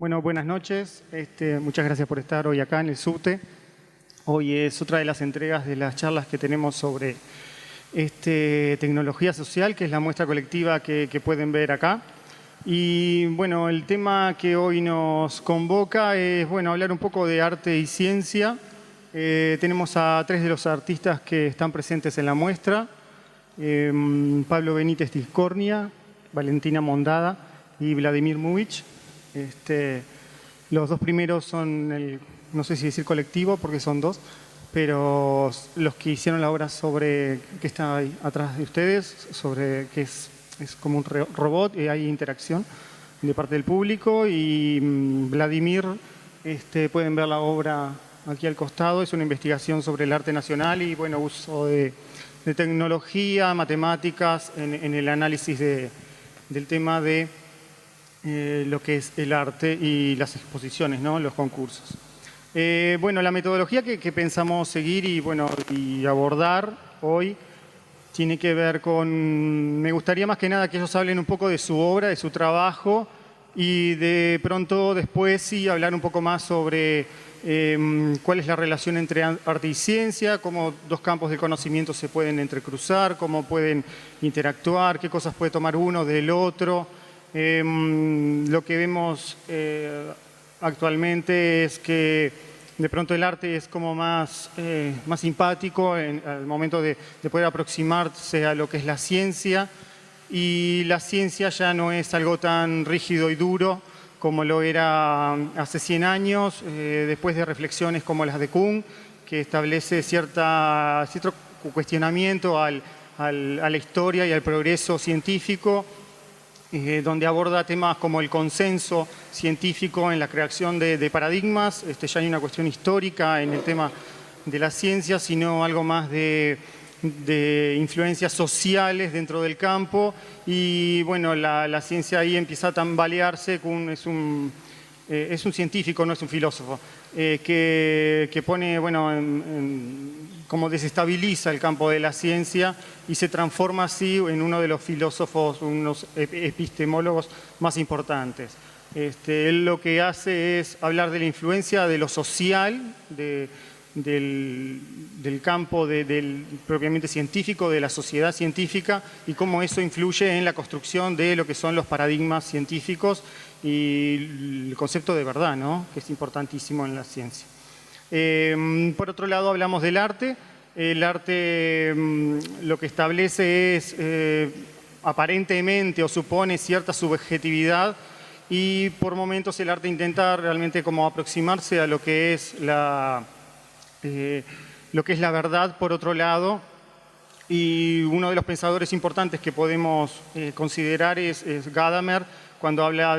Bueno, buenas noches. Muchas gracias por estar hoy acá en el Subte. Hoy es otra de las entregas de las charlas que tenemos sobre tecnología social, que es la muestra colectiva que pueden ver acá. Y bueno, el tema que hoy nos convoca es hablar un poco de arte y ciencia. Tenemos a tres de los artistas que están presentes en la muestra. Pablo Benítez Tiscornia, Valentina Mondada y Vladimir Múvich. Los dos primeros son no sé si decir colectivo porque son dos, pero los que hicieron la obra que está ahí atrás de ustedes, sobre que es como un robot y hay interacción de parte del público. Y Vladimir, pueden ver la obra aquí al costado, es una investigación sobre el arte nacional y uso de tecnología, matemáticas en el análisis del tema de lo que es el arte y las exposiciones, ¿no? Los concursos. La metodología que pensamos seguir y abordar hoy tiene que ver con... Me gustaría más que nada que ellos hablen un poco de su obra, de su trabajo y de pronto después sí hablar un poco más sobre cuál es la relación entre arte y ciencia, cómo dos campos de conocimiento se pueden entrecruzar, cómo pueden interactuar, qué cosas puede tomar uno del otro. Lo que vemos actualmente es que de pronto el arte es como más simpático al momento de poder aproximarse a lo que es la ciencia, y la ciencia ya no es algo tan rígido y duro como lo era hace 100 años, después de reflexiones como las de Kuhn, que establece cierto cuestionamiento a la historia y al progreso científico, donde aborda temas como el consenso científico en la creación de paradigmas. Ya hay una cuestión histórica en el tema de la ciencia, sino algo más de influencias sociales dentro del campo. Y la ciencia ahí empieza a tambalearse. Es un científico, no es un filósofo, que pone, como desestabiliza el campo de la ciencia y se transforma así en uno de los filósofos, unos epistemólogos más importantes. Él lo que hace es hablar de la influencia de lo social, del campo propiamente científico, de la sociedad científica, y cómo eso influye en la construcción de lo que son los paradigmas científicos y el concepto de verdad, ¿no? Que es importantísimo en la ciencia. Por otro lado, hablamos del arte. El arte lo que establece es aparentemente o supone cierta subjetividad, y por momentos el arte intenta realmente como aproximarse a lo que es la verdad, por otro lado. Y uno de los pensadores importantes que podemos considerar es Gadamer, cuando habla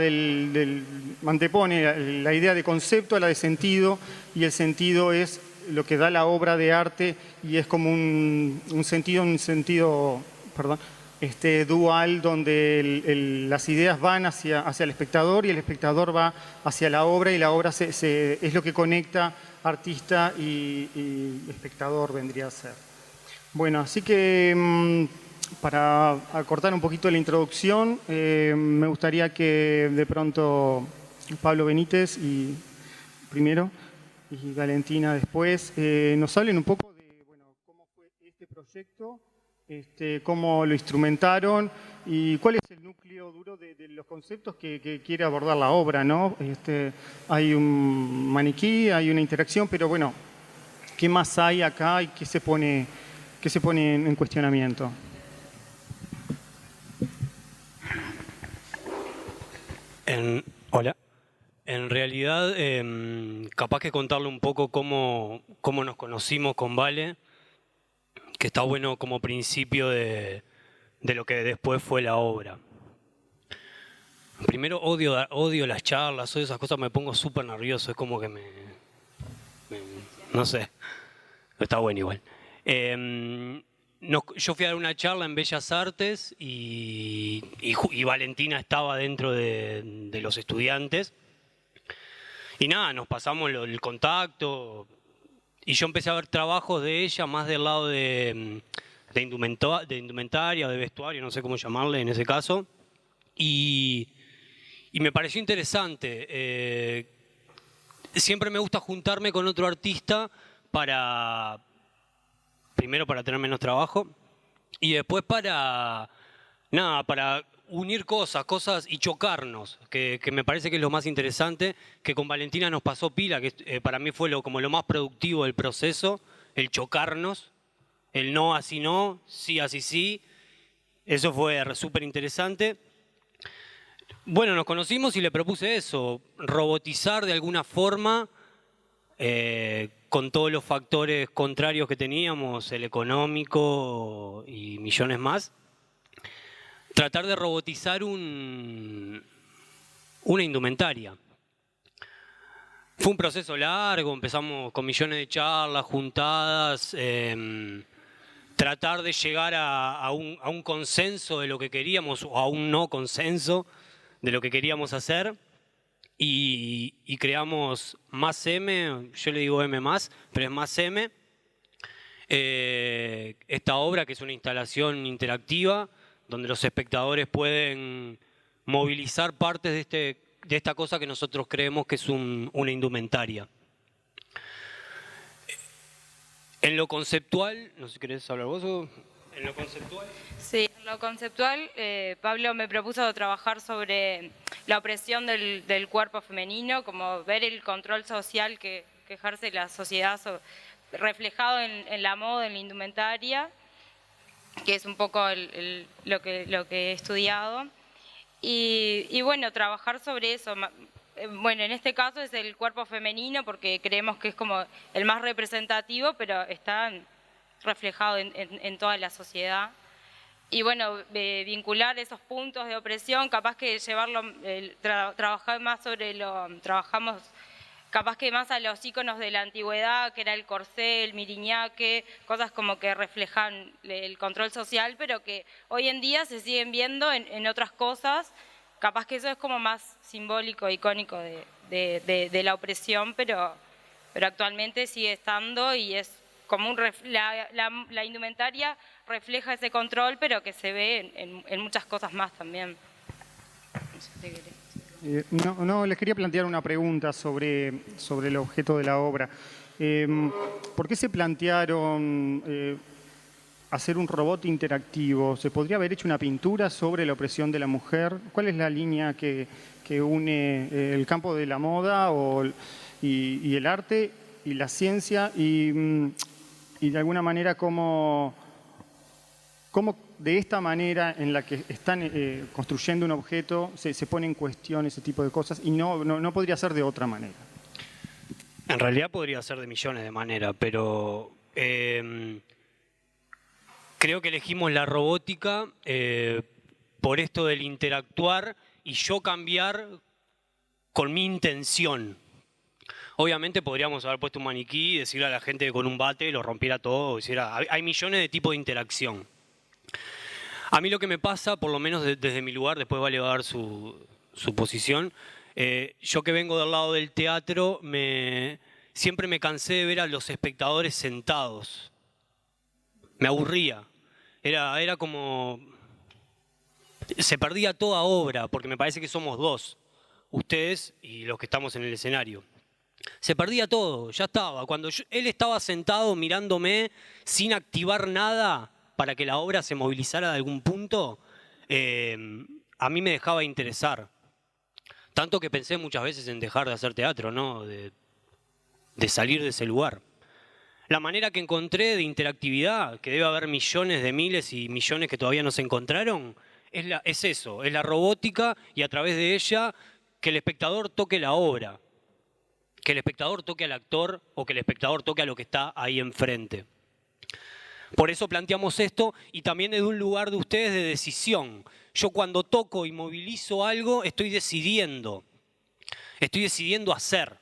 antepone la idea de concepto a la de sentido, y el sentido es lo que da la obra de arte, y es como un sentido dual, donde las ideas van hacia el espectador y el espectador va hacia la obra, y la obra es lo que conecta artista y espectador, vendría a ser. Bueno, así que para acortar un poquito la introducción, me gustaría que de pronto Pablo Benítez primero y Valentina después nos hablen un poco de cómo fue este proyecto, cómo lo instrumentaron y cuál es el núcleo duro de los conceptos que quiere abordar la obra, ¿no? Hay un maniquí, hay una interacción, pero ¿qué más hay acá y qué se pone en cuestionamiento? Hola. En realidad, capaz que contarle un poco cómo nos conocimos con Vale, que está bueno como principio de lo que después fue la obra. Primero, odio las charlas, odio esas cosas, me pongo súper nervioso, es como que no sé, está bueno igual. Yo fui a dar una charla en Bellas Artes y Valentina estaba dentro de los estudiantes. Y nada, nos pasamos el contacto y yo empecé a ver trabajos de ella más del lado de indumentaria, de vestuario, no sé cómo llamarle en ese caso. Y y me pareció interesante. Siempre me gusta juntarme con otro artista primero para tener menos trabajo y después para unir cosas y chocarnos, que me parece que es lo más interesante, que con Valentina nos pasó pila, que para mí fue como lo más productivo del proceso, el chocarnos, el no así no, sí así sí, eso fue súper interesante. Bueno, nos conocimos y le propuse eso, robotizar de alguna forma, con todos los factores contrarios que teníamos, el económico y millones más, tratar de robotizar una indumentaria. Fue un proceso largo, empezamos con millones de charlas, juntadas, tratar de llegar a un consenso de lo que queríamos o a un no consenso de lo que queríamos hacer y creamos Más M, yo le digo M+, pero es Más M, esta obra que es una instalación interactiva donde los espectadores pueden movilizar partes de esta cosa que nosotros creemos que es una indumentaria. En lo conceptual, no sé si querés hablar vos o... En lo conceptual. Sí, en lo conceptual, Pablo me propuso trabajar sobre la opresión del cuerpo femenino, como ver el control social que ejerce la sociedad reflejado en la moda, en la indumentaria, que es un poco lo que he estudiado. Y bueno, trabajar sobre eso. Bueno, en este caso es el cuerpo femenino porque creemos que es como el más representativo, pero está reflejado en toda la sociedad. Y bueno, vincular esos puntos de opresión, capaz que llevarlo, trabajar más trabajamos capaz que más a los íconos de la antigüedad, que era el corsé, el miriñaque, cosas como que reflejan el control social, pero que hoy en día se siguen viendo en otras cosas. Capaz que eso es como más simbólico, icónico de la opresión, pero actualmente sigue estando y es como la indumentaria refleja ese control, pero que se ve en muchas cosas más también. No sé si te querés. No, les quería plantear una pregunta sobre el objeto de la obra. ¿Por qué se plantearon hacer un robot interactivo? ¿Se podría haber hecho una pintura sobre la opresión de la mujer? ¿Cuál es la línea que une el campo de la moda y el arte y la ciencia? Y de alguna manera, ¿cómo de esta manera en la que están construyendo un objeto se pone en cuestión ese tipo de cosas y no podría ser de otra manera? En realidad podría ser de millones de maneras, pero creo que elegimos la robótica por esto del interactuar y yo cambiar con mi intención. Obviamente podríamos haber puesto un maniquí y decirle a la gente que con un bate lo rompiera todo. Hay millones de tipos de interacción. A mí lo que me pasa, por lo menos desde mi lugar, después Vale va a dar su posición, yo que vengo del lado del teatro, siempre me cansé de ver a los espectadores sentados. Me aburría. Era como... Se perdía toda obra, porque me parece que somos dos, ustedes y los que estamos en el escenario. Se perdía todo, ya estaba. Cuando él estaba sentado mirándome sin activar nada para que la obra se movilizara de algún punto, a mí me dejaba interesar. Tanto que pensé muchas veces en dejar de hacer teatro, ¿no? De salir de ese lugar. La manera que encontré de interactividad, que debe haber millones de miles y millones que todavía no se encontraron, es eso, es la robótica y a través de ella que el espectador toque la obra, que el espectador toque al actor o que el espectador toque a lo que está ahí enfrente. Por eso planteamos esto y también desde un lugar de ustedes de decisión. Yo cuando toco y movilizo algo estoy decidiendo hacer,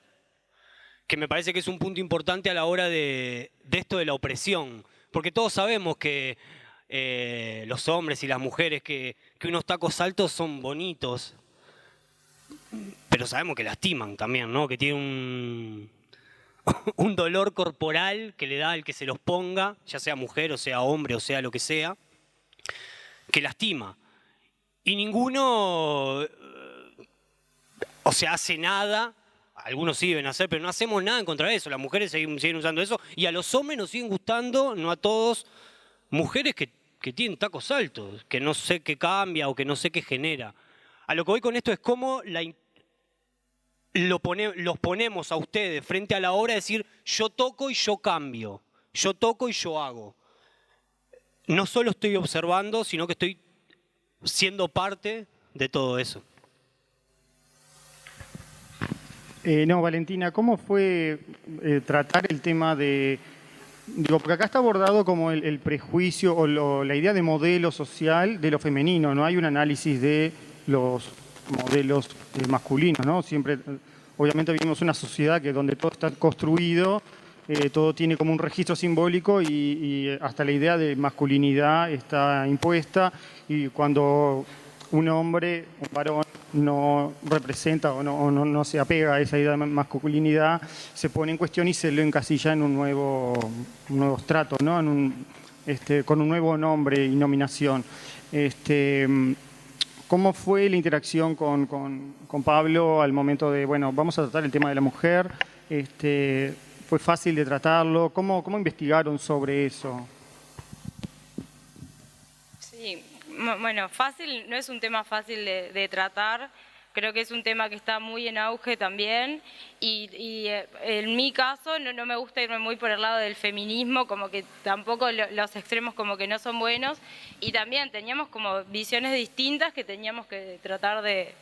que me parece que es un punto importante a la hora de esto de la opresión, porque todos sabemos que los hombres y las mujeres que unos tacos altos son bonitos, pero sabemos que lastiman también, ¿no? Que tienen un dolor corporal que le da al que se los ponga, ya sea mujer o sea hombre o sea lo que sea, que lastima. Y ninguno se hace nada. Algunos sí deben hacer, pero no hacemos nada en contra de eso. Las mujeres siguen usando eso y a los hombres nos siguen gustando, no a todos, mujeres que tienen tacos altos, que no sé qué cambia o que no sé qué genera. A lo que voy con esto es cómo los ponemos a ustedes frente a la obra, decir yo toco y yo cambio, yo toco y yo hago. No solo estoy observando, sino que estoy siendo parte de todo eso. No, Valentina, ¿cómo fue tratar el tema de... Digo, porque acá está abordado como el prejuicio o la idea de modelo social de lo femenino, no hay un análisis de los modelos masculinos, ¿no? Siempre, obviamente vivimos una sociedad que donde todo está construido, todo tiene como un registro simbólico y hasta la idea de masculinidad está impuesta y cuando un hombre, un varón, no representa o no se apega a esa idea de masculinidad, se pone en cuestión y se lo encasilla en un nuevo estrato, ¿no? Con un nuevo nombre y nominación. ¿Cómo fue la interacción con Pablo al momento de, bueno, vamos a tratar el tema de la mujer? ¿Fue fácil de tratarlo? ¿Cómo investigaron sobre eso? Sí, bueno, fácil, no es un tema fácil de tratar, creo que es un tema que está muy en auge también y en mi caso no me gusta irme muy por el lado del feminismo, como que tampoco los extremos como que no son buenos y también teníamos como visiones distintas que teníamos que tratar de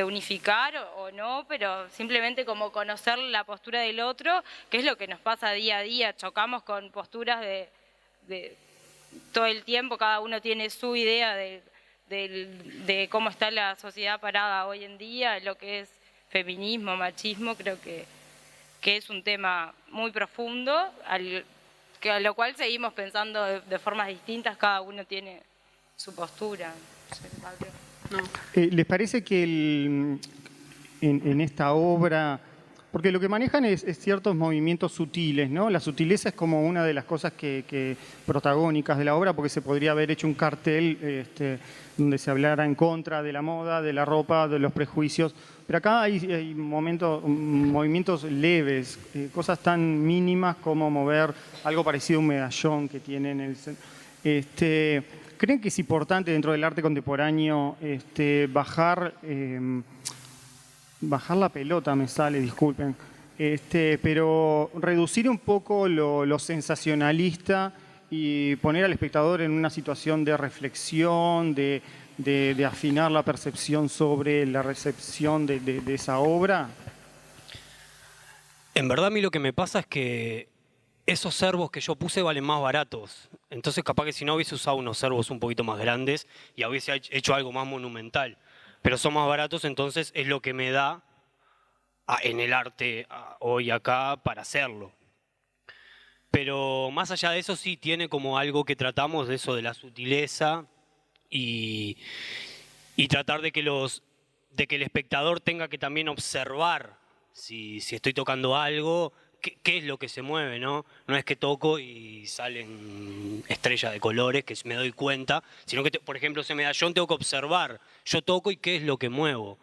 unificar o no, pero simplemente como conocer la postura del otro, que es lo que nos pasa día a día, chocamos con posturas de todo el tiempo, cada uno tiene su idea de cómo está la sociedad parada hoy en día, lo que es feminismo, machismo, creo que es un tema muy profundo, a lo cual seguimos pensando de formas distintas, cada uno tiene su postura. No. ¿Les parece que en esta obra, porque lo que manejan es ciertos movimientos sutiles, ¿no? La sutileza es como una de las cosas protagónicas de la obra, porque se podría haber hecho un cartel donde se hablara en contra de la moda, de la ropa, de los prejuicios, pero acá hay movimientos leves, cosas tan mínimas como mover algo parecido a un medallón que tienen ¿creen que es importante dentro del arte contemporáneo bajar la pelota, me sale, disculpen, pero reducir un poco lo sensacionalista y poner al espectador en una situación de reflexión, de afinar la percepción sobre la recepción de esa obra? En verdad a mí lo que me pasa es que esos servos que yo puse valen más baratos. Entonces capaz que si no hubiese usado unos servos un poquito más grandes y hubiese hecho algo más monumental. Pero son más baratos, entonces es lo que me da en el arte hoy acá para hacerlo. Pero más allá de eso sí tiene como algo que tratamos de eso de la sutileza y tratar de que el espectador tenga que también observar si estoy tocando algo. ¿Qué es lo que se mueve, no? No es que toco y salen estrellas de colores, que me doy cuenta, sino que, por ejemplo, ese medallón tengo que observar. Yo toco y qué es lo que muevo.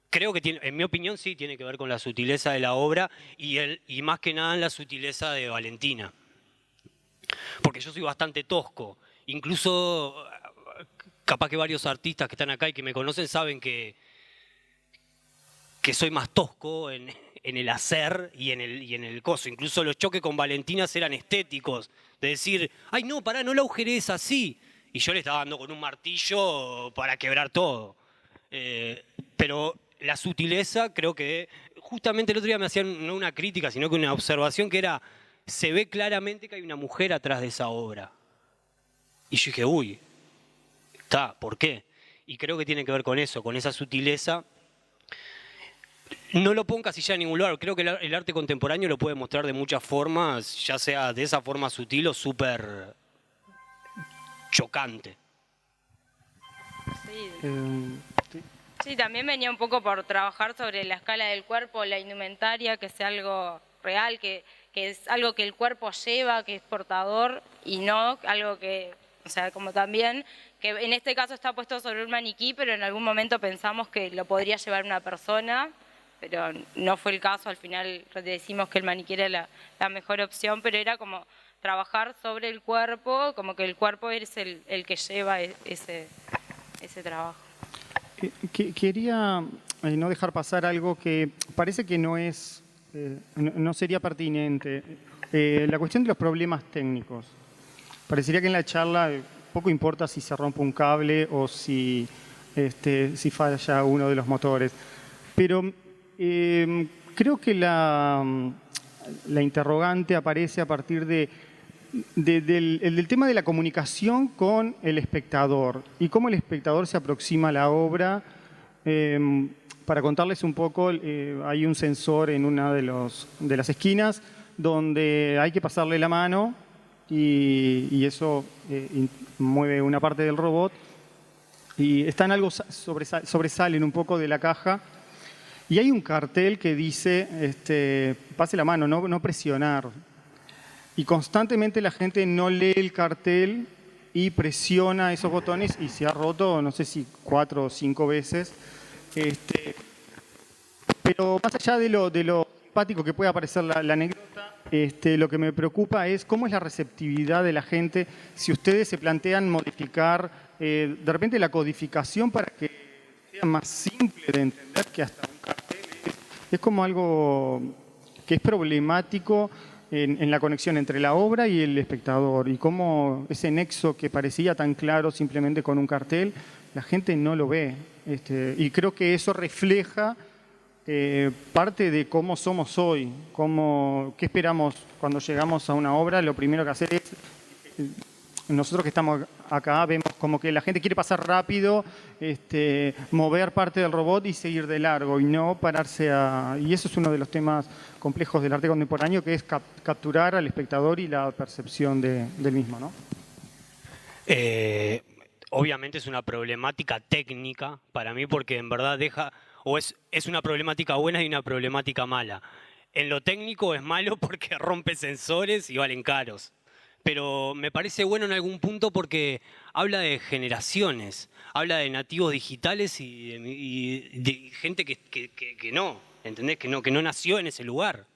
Creo que en mi opinión sí tiene que ver con la sutileza de la obra y más que nada en la sutileza de Valentina. Porque yo soy bastante tosco. Incluso, capaz que varios artistas que están acá y que me conocen saben que soy más tosco en el hacer y en el coso. Incluso los choques con Valentina eran estéticos. De decir, ay no, pará, no la agujerees así. Y yo le estaba dando con un martillo para quebrar todo. Pero la sutileza, creo que justamente el otro día me hacían no una crítica, sino que una observación que era, se ve claramente que hay una mujer atrás de esa obra. Y yo dije, uy, ¿por qué? Y creo que tiene que ver con eso, con esa sutileza. No lo puedo encasillar en ningún lugar. Creo que el arte contemporáneo lo puede mostrar de muchas formas, ya sea de esa forma sutil o súper chocante. Sí, también venía un poco por trabajar sobre la escala del cuerpo, la indumentaria, que sea algo real, que es algo que el cuerpo lleva, que es portador, y no algo que, o sea, como también que en este caso está puesto sobre un maniquí, pero en algún momento pensamos que lo podría llevar una persona, pero no fue el caso. Al final decimos que el maniquí era la mejor opción, pero era como trabajar sobre el cuerpo, como que el cuerpo es el que lleva ese trabajo. Quería no dejar pasar algo que parece que no sería pertinente. La cuestión de los problemas técnicos. Parecería que en la charla poco importa si se rompe un cable o si falla uno de los motores. Pero creo que la interrogante aparece a partir del tema de la comunicación con el espectador y cómo el espectador se aproxima a la obra. Para contarles un poco, hay un sensor en una de las esquinas donde hay que pasarle la mano y eso mueve una parte del robot y están algo sobresalen un poco de la caja y hay un cartel que dice pase la mano, no presionar. Y constantemente la gente no lee el cartel y presiona esos botones y se ha roto, no sé si 4 o 5 veces. Pero más allá de lo simpático que pueda parecer la anécdota, lo que me preocupa es cómo es la receptividad de la gente si ustedes se plantean modificar de repente la codificación para que sea más simple de entender que hasta un cartel es como algo que es problemático en la conexión entre la obra y el espectador y cómo ese nexo que parecía tan claro simplemente con un cartel, la gente no lo ve. Y creo que eso refleja parte de cómo somos hoy, qué esperamos cuando llegamos a una obra. Lo primero que hacer es, nosotros que estamos acá, vemos como que la gente quiere pasar rápido, mover parte del robot y seguir de largo y no pararse Y eso es uno de los temas complejos del arte contemporáneo, que es capturar al espectador y la percepción del mismo, ¿no? Obviamente es una problemática técnica para mí porque en verdad es una problemática buena y una problemática mala. En lo técnico es malo porque rompe sensores y valen caros. Pero me parece bueno en algún punto porque habla de generaciones, habla de nativos digitales y de gente que no, ¿entendés? Que no nació en ese lugar.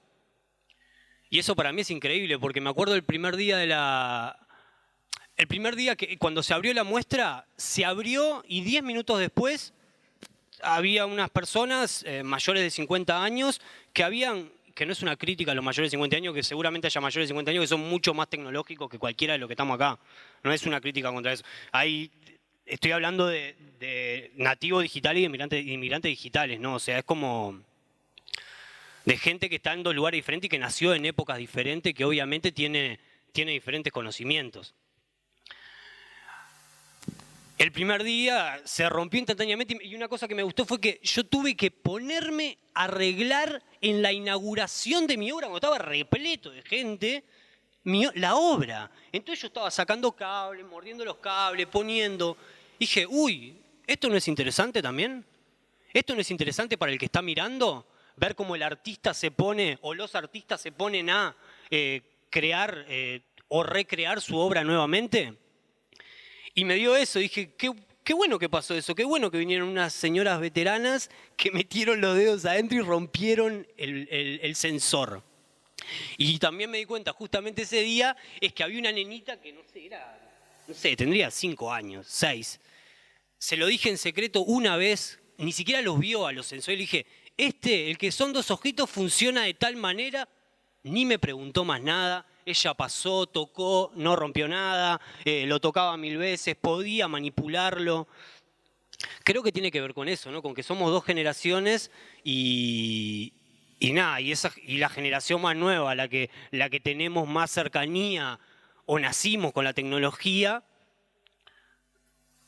Y eso para mí es increíble porque me acuerdo el primer día que cuando se abrió la muestra, se abrió y 10 minutos después había unas personas mayores de 50 años que no es una crítica a los mayores de 50 años, que seguramente haya mayores de 50 años que son mucho más tecnológicos que cualquiera de los que estamos acá. No es una crítica contra eso. Estoy hablando de nativos digitales y inmigrantes digitales, ¿no? O sea, es como de gente que está en dos lugares diferentes y que nació en épocas diferentes, que obviamente tiene diferentes conocimientos. El primer día se rompió instantáneamente y una cosa que me gustó fue que yo tuve que ponerme a arreglar en la inauguración de mi obra, cuando estaba repleto de gente, la obra. Entonces yo estaba sacando cables, mordiendo los cables, poniendo. Dije, uy, ¿esto no es interesante también? ¿Esto no es interesante para el que está mirando? Ver cómo el artista se pone, o los artistas se ponen a crear o recrear su obra nuevamente. Y me dio eso, dije, qué bueno que pasó eso, qué bueno que vinieron unas señoras veteranas que metieron los dedos adentro y rompieron el sensor. Y también me di cuenta, justamente ese día, es que había una nenita que no sé, tendría 5 años, 6. Se lo dije en secreto una vez, ni siquiera los vio a los sensores, le dije, el que son 2 ojitos funciona de tal manera, ni me preguntó más nada. Ella pasó, tocó, no rompió nada, lo tocaba 1000 veces, podía manipularlo. Creo que tiene que ver con eso, ¿no? Con que somos 2 generaciones y la generación más nueva, la que tenemos más cercanía o nacimos con la tecnología,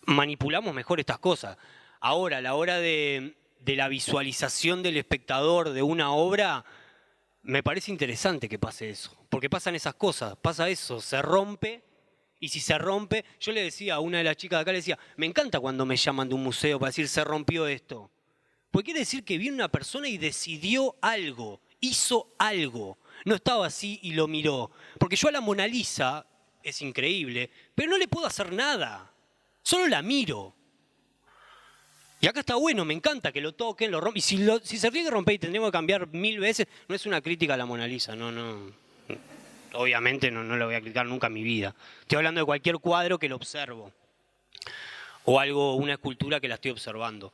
manipulamos mejor estas cosas. Ahora, a la hora de la visualización del espectador de una obra, me parece interesante que pase eso, porque pasan esas cosas, pasa eso, se rompe, y si se rompe, yo le decía a una de las chicas de acá, le decía, me encanta cuando me llaman de un museo para decir, se rompió esto, porque quiere decir que vino una persona y decidió algo, hizo algo, no estaba así y lo miró, porque yo a la Mona Lisa, es increíble, pero no le puedo hacer nada. O Solo la miro. Y acá está bueno, me encanta que lo toquen, lo rompan. Y si se tiene que romper y tendríamos que cambiar 1000 veces, no es una crítica a la Mona Lisa, no. Obviamente no lo voy a criticar nunca en mi vida. Estoy hablando de cualquier cuadro que lo observo. O algo, una escultura que la estoy observando.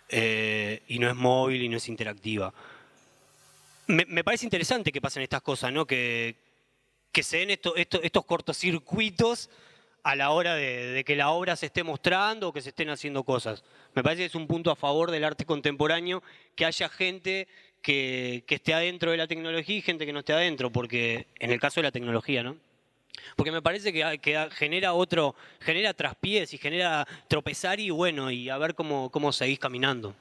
Y no es móvil y no es interactiva. Me parece interesante que pasen estas cosas, ¿no? Que se den estos cortocircuitos a la hora de que la obra se esté mostrando o que se estén haciendo cosas. Me parece que es un punto a favor del arte contemporáneo que haya gente que esté adentro de la tecnología y gente que no esté adentro, porque en el caso de la tecnología, ¿no? Porque me parece que genera traspiés y genera tropezar y bueno, y a ver cómo seguís caminando.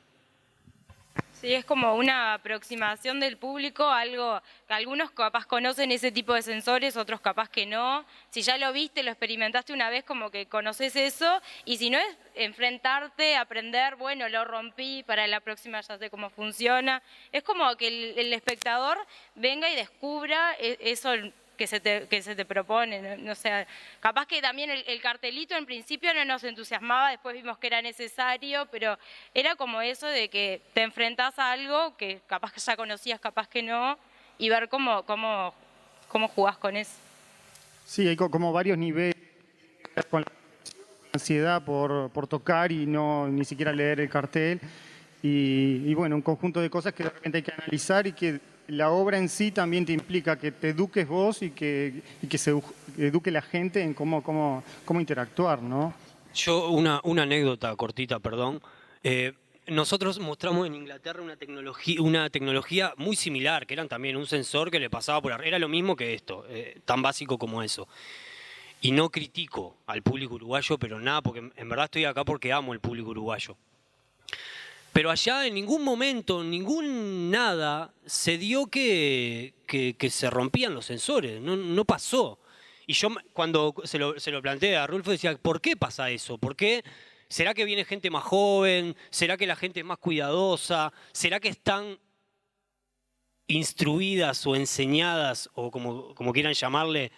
Sí, es como una aproximación del público, algo que algunos capaz conocen ese tipo de sensores, otros capaz que no. Si ya lo viste, lo experimentaste una vez, como que conoces eso, y si no es enfrentarte, aprender, bueno, lo rompí, para la próxima ya sé cómo funciona. Es como que el espectador venga y descubra eso que se te propone, no sé, capaz que también el cartelito en principio no nos entusiasmaba, después vimos que era necesario, pero era como eso de que te enfrentás a algo que capaz que ya conocías, capaz que no, y ver cómo jugás con eso. Sí, hay como varios niveles con la ansiedad por tocar y no ni siquiera leer el cartel. Y bueno, un conjunto de cosas que de repente hay que analizar y que la obra en sí también te implica que te eduques vos y que se eduque la gente en cómo interactuar, ¿no? Yo, una anécdota cortita, perdón. Nosotros mostramos en Inglaterra una tecnología muy similar, que eran también un sensor que le pasaba por arriba. Era lo mismo que esto, tan básico como eso. Y no critico al público uruguayo, pero nada, porque en verdad estoy acá porque amo el público uruguayo. Pero allá en ningún momento, nada, se dio que se rompían los sensores, no pasó. Y yo cuando se lo planteé a Rulfo decía, ¿por qué pasa eso? ¿Por qué? ¿Será que viene gente más joven? ¿Será que la gente es más cuidadosa? ¿Será que están instruidas o enseñadas, o como quieran llamarle,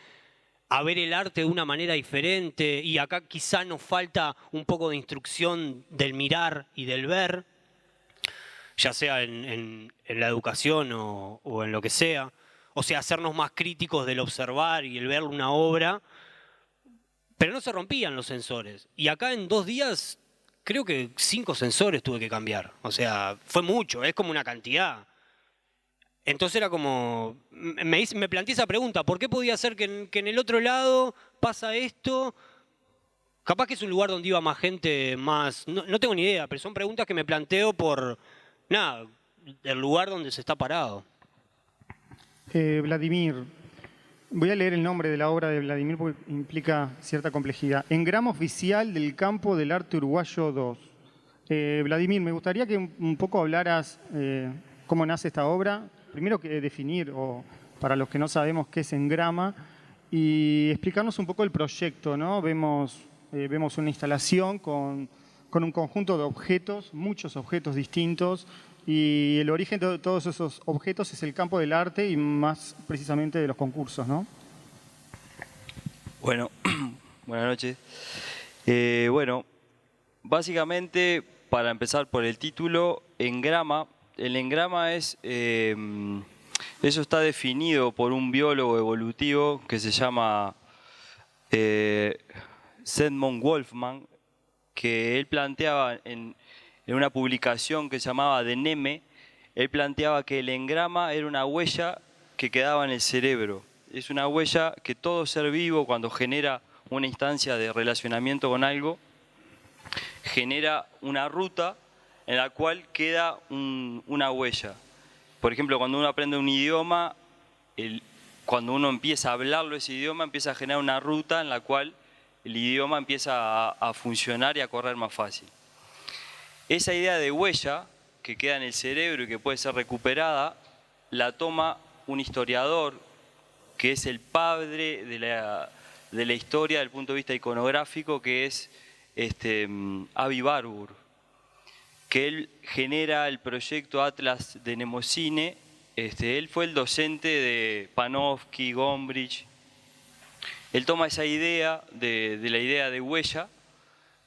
a ver el arte de una manera diferente? Y acá quizá nos falta un poco de instrucción del mirar y del ver, ya sea en la educación o en lo que sea. O sea, hacernos más críticos del observar y el ver una obra. Pero no se rompían los sensores. Y acá en 2 días, creo que 5 sensores tuve que cambiar. O sea, fue mucho, es como una cantidad. Entonces era como, me planteé esa pregunta, ¿por qué podía ser que en el otro lado pasa esto? Capaz que es un lugar donde iba más gente, más... No tengo ni idea, pero son preguntas que me planteo por, nada, el lugar donde se está parado. Vladimir, voy a leer el nombre de la obra de Vladimir porque implica cierta complejidad. Engrama oficial del campo del arte uruguayo 2. Vladimir, me gustaría que un poco hablaras cómo nace esta obra. Primero que definir, o para los que no sabemos qué es Engrama, y explicarnos un poco el proyecto, ¿no? Vemos una instalación con un conjunto de objetos, muchos objetos distintos, y el origen de todos esos objetos es el campo del arte y más precisamente de los concursos, ¿no? Bueno, buenas noches. Bueno, básicamente, para empezar por el título, Engrama. El engrama es, eso está definido por un biólogo evolutivo que se llama Zygmunt Wolfman, que él planteaba en una publicación que se llamaba De Neme, él planteaba que el engrama era una huella que quedaba en el cerebro. Es una huella que todo ser vivo, cuando genera una instancia de relacionamiento con algo, genera una ruta en la cual queda una huella. Por ejemplo, cuando uno aprende un idioma, cuando uno empieza a hablarlo ese idioma, empieza a generar una ruta en la cual el idioma empieza a funcionar y a correr más fácil. Esa idea de huella que queda en el cerebro y que puede ser recuperada, la toma un historiador que es el padre de la historia desde el punto de vista iconográfico, que es Avi Warburg, que él genera el proyecto Atlas de Mnemosine. Él fue el docente de Panofsky, Gombrich. Él toma esa idea de la idea de huella,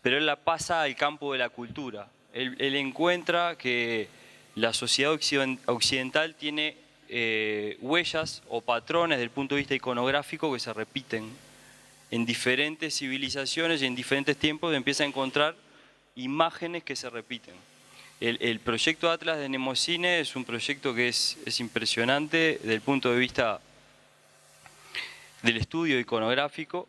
pero él la pasa al campo de la cultura. Él encuentra que la sociedad occidental tiene huellas o patrones desde el punto de vista iconográfico que se repiten en diferentes civilizaciones y en diferentes tiempos. Empieza a encontrar imágenes que se repiten. El proyecto Atlas de Mnemosine es un proyecto que es impresionante desde el punto de vista del estudio iconográfico.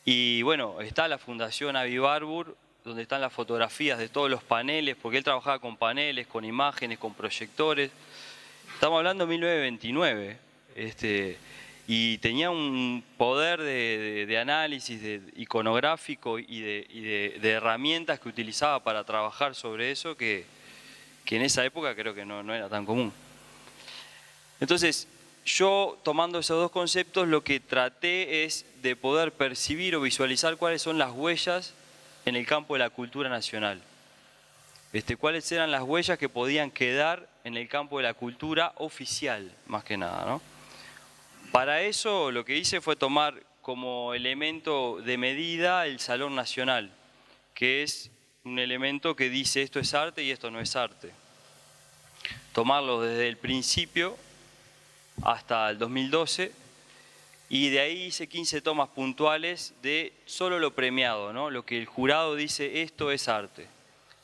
Y bueno, está la Fundación Avi Barbour, donde están las fotografías de todos los paneles, porque él trabajaba con paneles, con imágenes, con proyectores. Estamos hablando de 1929, y tenía un poder de análisis iconográfico y de herramientas que utilizaba para trabajar sobre eso que en esa época creo que no era tan común. Entonces, yo tomando esos dos conceptos lo que traté es de poder percibir o visualizar cuáles son las huellas en el campo de la cultura nacional. Cuáles eran las huellas que podían quedar en el campo de la cultura oficial, más que nada, ¿no? Para eso lo que hice fue tomar como elemento de medida el Salón Nacional, que es un elemento que dice esto es arte y esto no es arte. Tomarlo desde el principio hasta el 2012, y de ahí hice 15 tomas puntuales de solo lo premiado, ¿no? Lo que el jurado dice esto es arte,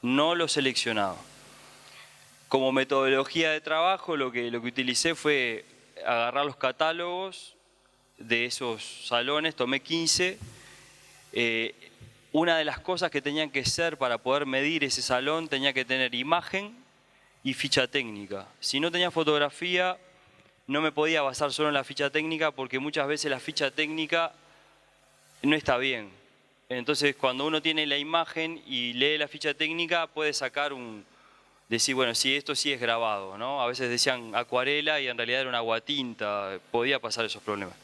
no lo seleccionado. Como metodología de trabajo lo que utilicé fue agarrar los catálogos de esos salones, tomé 15. Una de las cosas que tenían que ser para poder medir ese salón tenía que tener imagen y ficha técnica. Si no tenía fotografía, no me podía basar solo en la ficha técnica, porque muchas veces la ficha técnica no está bien. Entonces, cuando uno tiene la imagen y lee la ficha técnica, puede sacar decir, bueno, sí, esto sí es grabado, ¿no? A veces decían acuarela y en realidad era una aguatinta, podía pasar esos problemas.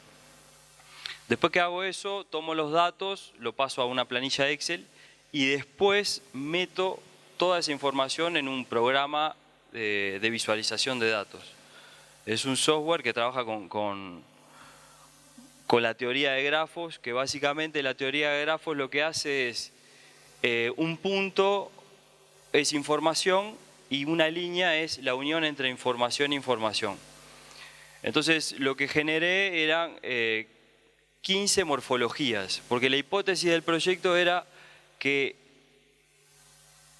Después que hago eso, tomo los datos, lo paso a una planilla Excel y después meto toda esa información en un programa de visualización de datos. Es un software que trabaja con la teoría de grafos, que básicamente la teoría de grafos lo que hace es un punto es información y una línea es la unión entre información e información. Entonces lo que generé eran 15 morfologías, porque la hipótesis del proyecto era que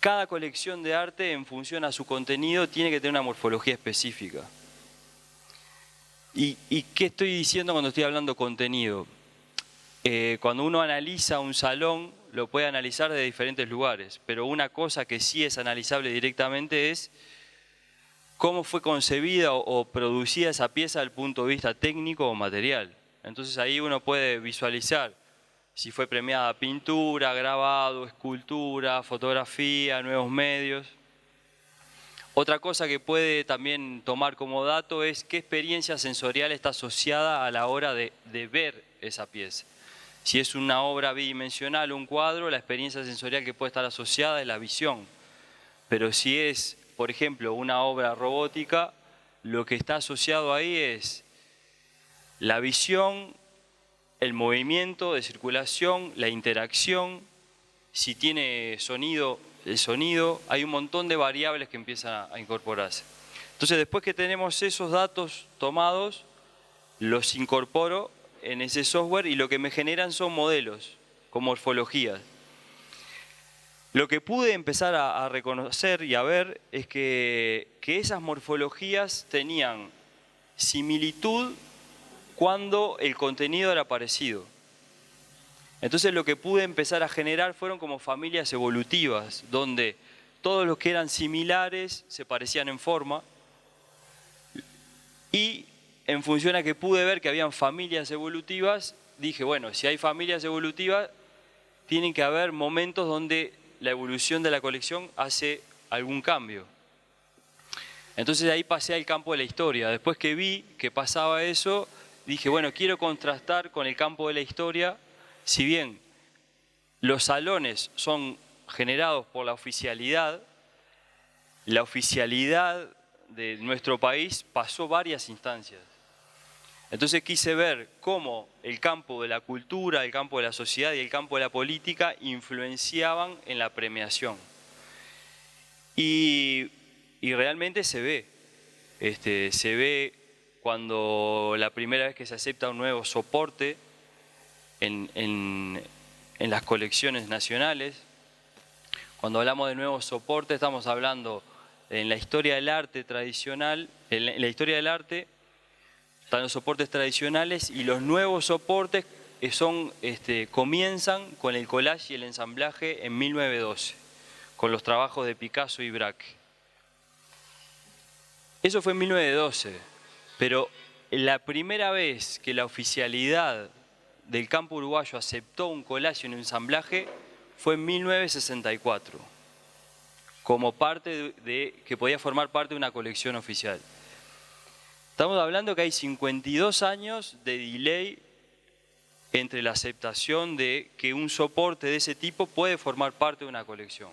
cada colección de arte en función a su contenido tiene que tener una morfología específica. ¿Y qué estoy diciendo cuando estoy hablando contenido? Cuando uno analiza un salón, lo puede analizar de diferentes lugares, pero una cosa que sí es analizable directamente es cómo fue concebida o producida esa pieza desde el punto de vista técnico o material. Entonces ahí uno puede visualizar si fue premiada pintura, grabado, escultura, fotografía, nuevos medios. Otra cosa que puede también tomar como dato es qué experiencia sensorial está asociada a la hora de ver esa pieza. Si es una obra bidimensional, un cuadro, la experiencia sensorial que puede estar asociada es la visión. Pero si es, por ejemplo, una obra robótica, lo que está asociado ahí es la visión, el movimiento de circulación, la interacción, si tiene sonido, el sonido, hay un montón de variables que empiezan a incorporarse. Entonces, después que tenemos esos datos tomados, los incorporo en ese software y lo que me generan son modelos con morfologías. Lo que pude empezar a reconocer y a ver es que esas morfologías tenían similitud cuando el contenido era parecido. Entonces lo que pude empezar a generar fueron como familias evolutivas, donde todos los que eran similares se parecían en forma, y en función a que pude ver que habían familias evolutivas, dije, bueno, si hay familias evolutivas, tienen que haber momentos donde la evolución de la colección hace algún cambio. Entonces ahí pasé al campo de la historia. Después que vi que pasaba eso, dije, bueno, quiero contrastar con el campo de la historia. Si bien los salones son generados por la oficialidad de nuestro país pasó varias instancias. Entonces quise ver cómo el campo de la cultura, el campo de la sociedad y el campo de la política influenciaban en la premiación. Y realmente se ve. Se ve cuando la primera vez que se acepta un nuevo soporte en las colecciones nacionales. Cuando hablamos de nuevos soportes estamos hablando en la historia del arte tradicional, en la historia del arte están los soportes tradicionales y los nuevos soportes comienzan con el collage y el ensamblaje en 1912, con los trabajos de Picasso y Braque. Eso fue en 1912, pero la primera vez que la oficialidad del campo uruguayo aceptó un collage y un ensamblaje fue en 1964, como parte que podía formar parte de una colección oficial. Estamos hablando que hay 52 años de delay entre la aceptación de que un soporte de ese tipo puede formar parte de una colección.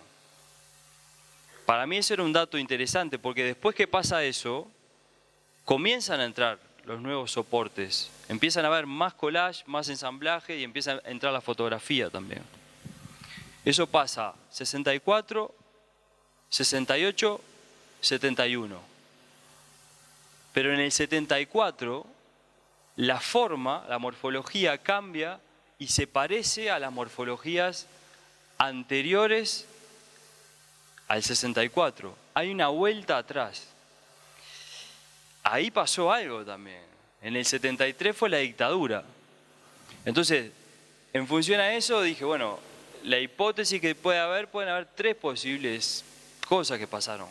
Para mí ese era un dato interesante, porque después que pasa eso, comienzan a entrar los nuevos soportes. Empiezan a haber más collage, más ensamblaje y empieza a entrar la fotografía también. Eso pasa 64, 68, 71. Pero en el 74 la forma, la morfología cambia y se parece a las morfologías anteriores al 64. Hay una vuelta atrás. Ahí pasó algo también. En el 73 fue la dictadura. Entonces, en función a eso dije, bueno, la hipótesis que pueden haber tres posibles cosas que pasaron.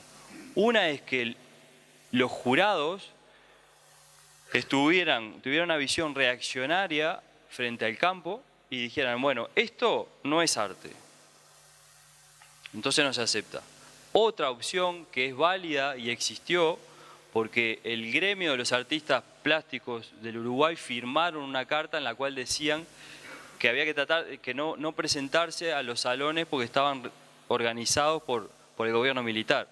Una es que los jurados tuvieran una visión reaccionaria frente al campo y dijeran, bueno, esto no es arte, entonces no se acepta. Otra opción que es válida y existió, porque el gremio de los artistas plásticos del Uruguay firmaron una carta en la cual decían que había que tratar que no presentarse a los salones porque estaban organizados por el gobierno militar.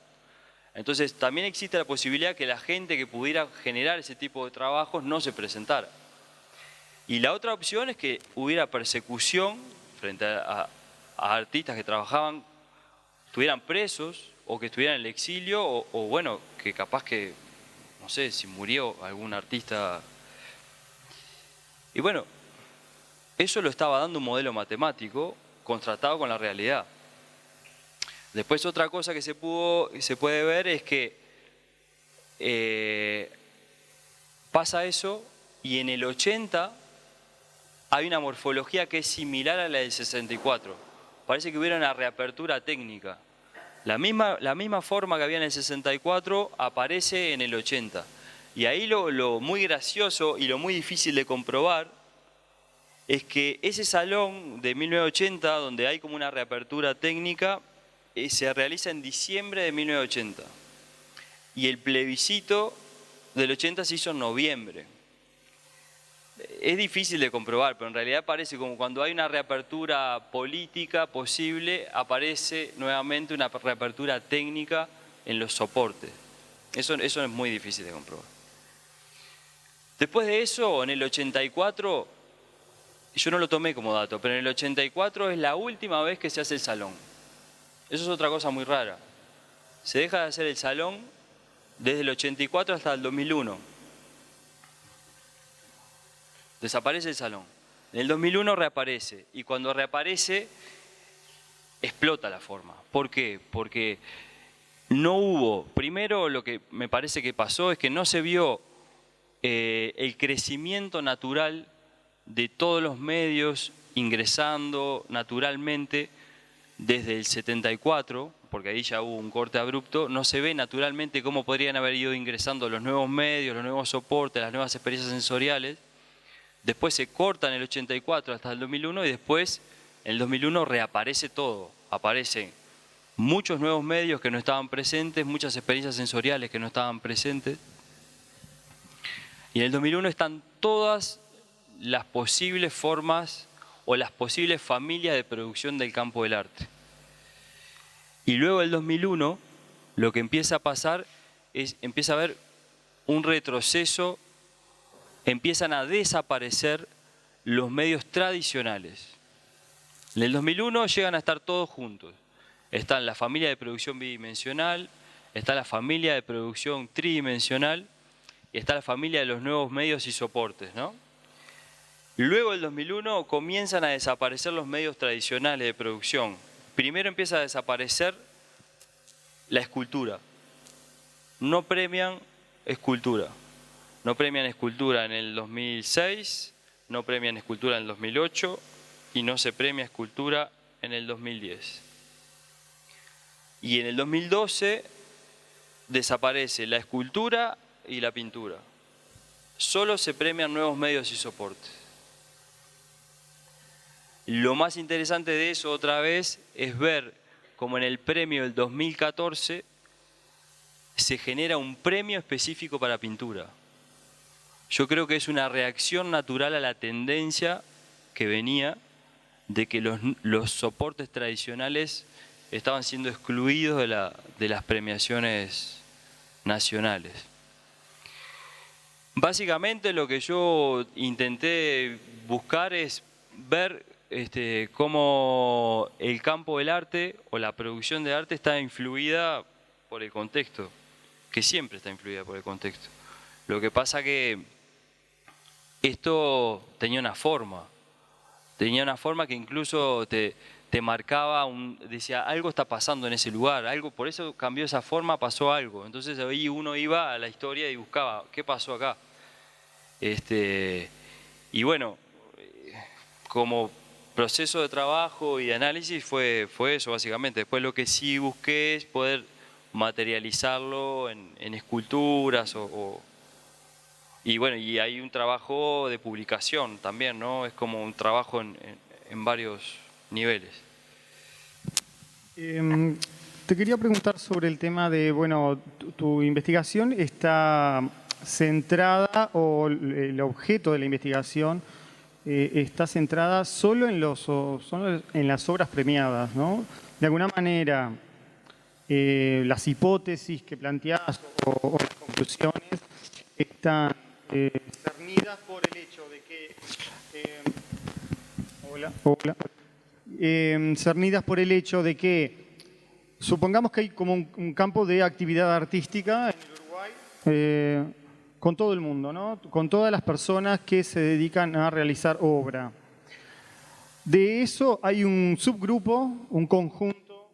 Entonces también existe la posibilidad que la gente que pudiera generar ese tipo de trabajos no se presentara. Y la otra opción es que hubiera persecución frente a artistas que trabajaban, estuvieran presos o que estuvieran en el exilio o bueno, que capaz que, no sé, si murió algún artista. Y bueno, eso lo estaba dando un modelo matemático contrastado con la realidad. Después otra cosa que se puede ver es que pasa eso y en el 80 hay una morfología que es similar a la del 64. Parece que hubiera una reapertura técnica. La misma forma que había en el 64 aparece en el 80. Y ahí lo muy gracioso y lo muy difícil de comprobar es que ese salón de 1980, donde hay como una reapertura técnica, se realiza en diciembre de 1980 y el plebiscito del 80 se hizo en noviembre. Es difícil de comprobar, pero en realidad parece como cuando hay una reapertura política posible, aparece nuevamente una reapertura técnica en los soportes. Eso es muy difícil de comprobar. Después de eso, en el 84, yo no lo tomé como dato, pero en el 84 es la última vez que se hace el salón. Eso es otra cosa muy rara. Se deja de hacer el salón desde el 84 hasta el 2001. Desaparece el salón. En el 2001 reaparece y cuando reaparece explota la forma. ¿Por qué? Porque no hubo, primero lo que me parece que pasó es que no se vio el crecimiento natural de todos los medios ingresando naturalmente desde el 74, porque ahí ya hubo un corte abrupto, no se ve naturalmente cómo podrían haber ido ingresando los nuevos medios, los nuevos soportes, las nuevas experiencias sensoriales. Después se corta en el 84 hasta el 2001 y después en el 2001 reaparece todo. Aparecen muchos nuevos medios que no estaban presentes, muchas experiencias sensoriales que no estaban presentes. Y en el 2001 están todas las posibles formas o las posibles familias de producción del campo del arte. Y luego del 2001, lo que empieza a pasar es, empieza a haber un retroceso empiezan a desaparecer los medios tradicionales. En el 2001 llegan a estar todos juntos. Están la familia de producción bidimensional, está la familia de producción tridimensional y está la familia de los nuevos medios y soportes, ¿no? Luego del 2001 comienzan a desaparecer los medios tradicionales de producción. Primero empieza a desaparecer la escultura. No premian escultura. No premian escultura en el 2006, no premian escultura en el 2008 y no se premia escultura en el 2010. Y en el 2012 desaparece la escultura y la pintura. Solo se premian nuevos medios y soportes. Lo más interesante de eso otra vez es ver cómo en el premio del 2014 se genera un premio específico para pintura. Yo creo que es una reacción natural a la tendencia que venía de que los soportes tradicionales estaban siendo excluidos de las premiaciones nacionales. Básicamente lo que yo intenté buscar es ver cómo el campo del arte o la producción de arte está influida por el contexto, que siempre está influida por el contexto. Lo que pasa que esto tenía una forma que incluso te marcaba, decía, algo está pasando en ese lugar, algo, por eso cambió esa forma, pasó algo. Entonces ahí uno iba a la historia y buscaba, ¿qué pasó acá? Y bueno, como proceso de trabajo y de análisis fue eso básicamente. Después lo que sí busqué es poder materializarlo en esculturas y bueno, y hay un trabajo de publicación también, ¿no? Es como un trabajo en varios niveles. Te quería preguntar sobre el tema de, bueno, tu investigación está centrada, o el objeto de la investigación está centrada solo en las obras premiadas, ¿no? De alguna manera, las hipótesis que planteás o las conclusiones están cernidas por el hecho de que cernidas por el hecho de que supongamos que hay como un campo de actividad artística en el Uruguay con todo el mundo, ¿no? Con todas las personas que se dedican a realizar obra. De eso hay un subgrupo, un conjunto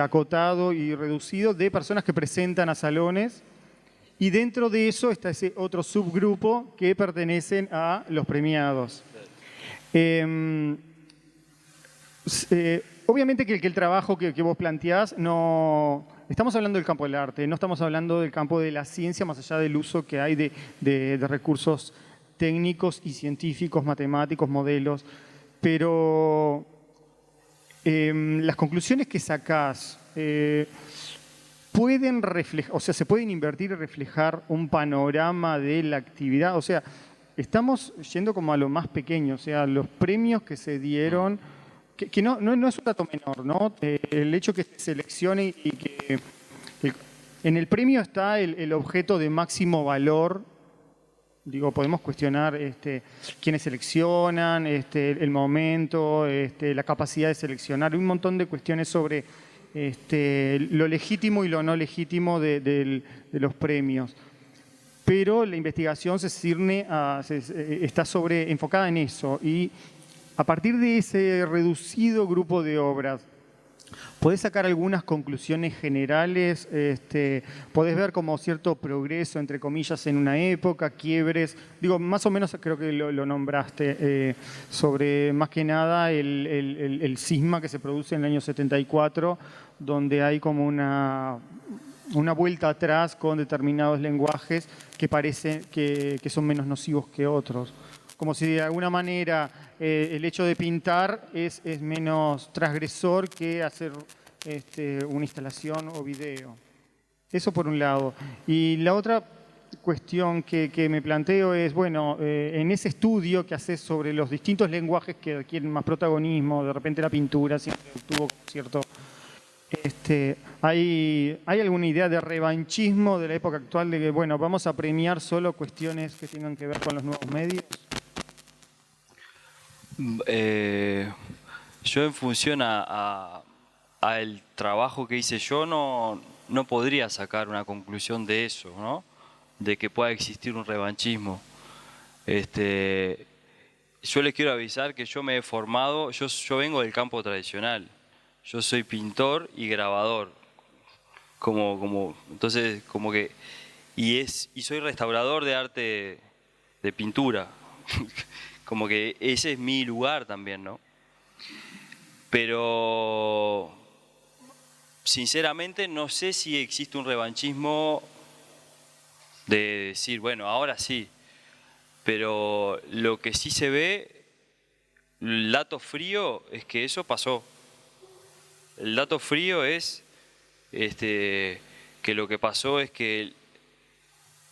acotado y reducido de personas que presentan a salones, y dentro de eso está ese otro subgrupo que pertenecen a los premiados. Obviamente que el trabajo que vos planteás no... Estamos hablando del campo del arte, no estamos hablando del campo de la ciencia, más allá del uso que hay de recursos técnicos y científicos, matemáticos, modelos. Pero las conclusiones que sacás pueden reflejar, o sea, se pueden invertir y reflejar un panorama de la actividad. O sea, estamos yendo como a lo más pequeño, o sea, los premios que se dieron... Que no es un dato menor, ¿no? El hecho que se seleccione y que en el premio está el objeto de máximo valor. Digo, podemos cuestionar quiénes seleccionan, el momento, la capacidad de seleccionar, un montón de cuestiones sobre lo legítimo y lo no legítimo de los premios. Pero la investigación se cierne está enfocada en eso, y a partir de ese reducido grupo de obras, ¿podés sacar algunas conclusiones generales? ¿Podés ver como cierto progreso, entre comillas, en una época, quiebres? Digo, más o menos creo que lo nombraste, sobre más que nada el cisma que se produce en el año 74, donde hay como una vuelta atrás con determinados lenguajes que parecen que son menos nocivos que otros. Como si de alguna manera el hecho de pintar es menos transgresor que hacer una instalación o video. Eso por un lado. Y la otra cuestión que me planteo es, bueno, en ese estudio que haces sobre los distintos lenguajes que adquieren más protagonismo, de repente la pintura siempre tuvo cierto... ¿Hay alguna idea de revanchismo de la época actual de que, bueno, vamos a premiar solo cuestiones que tengan que ver con los nuevos medios? Yo en función a el trabajo que hice yo no podría sacar una conclusión de eso, ¿no? De que pueda existir un revanchismo. Yo les quiero avisar que yo me he formado, yo vengo del campo tradicional. Yo soy pintor y grabador. Entonces, como que. Y soy restaurador de arte de pintura. Como que ese es mi lugar también, ¿no? Pero sinceramente no sé si existe un revanchismo de decir, bueno, ahora sí. Pero lo que sí se ve, el dato frío es que eso pasó. El dato frío es que lo que pasó es que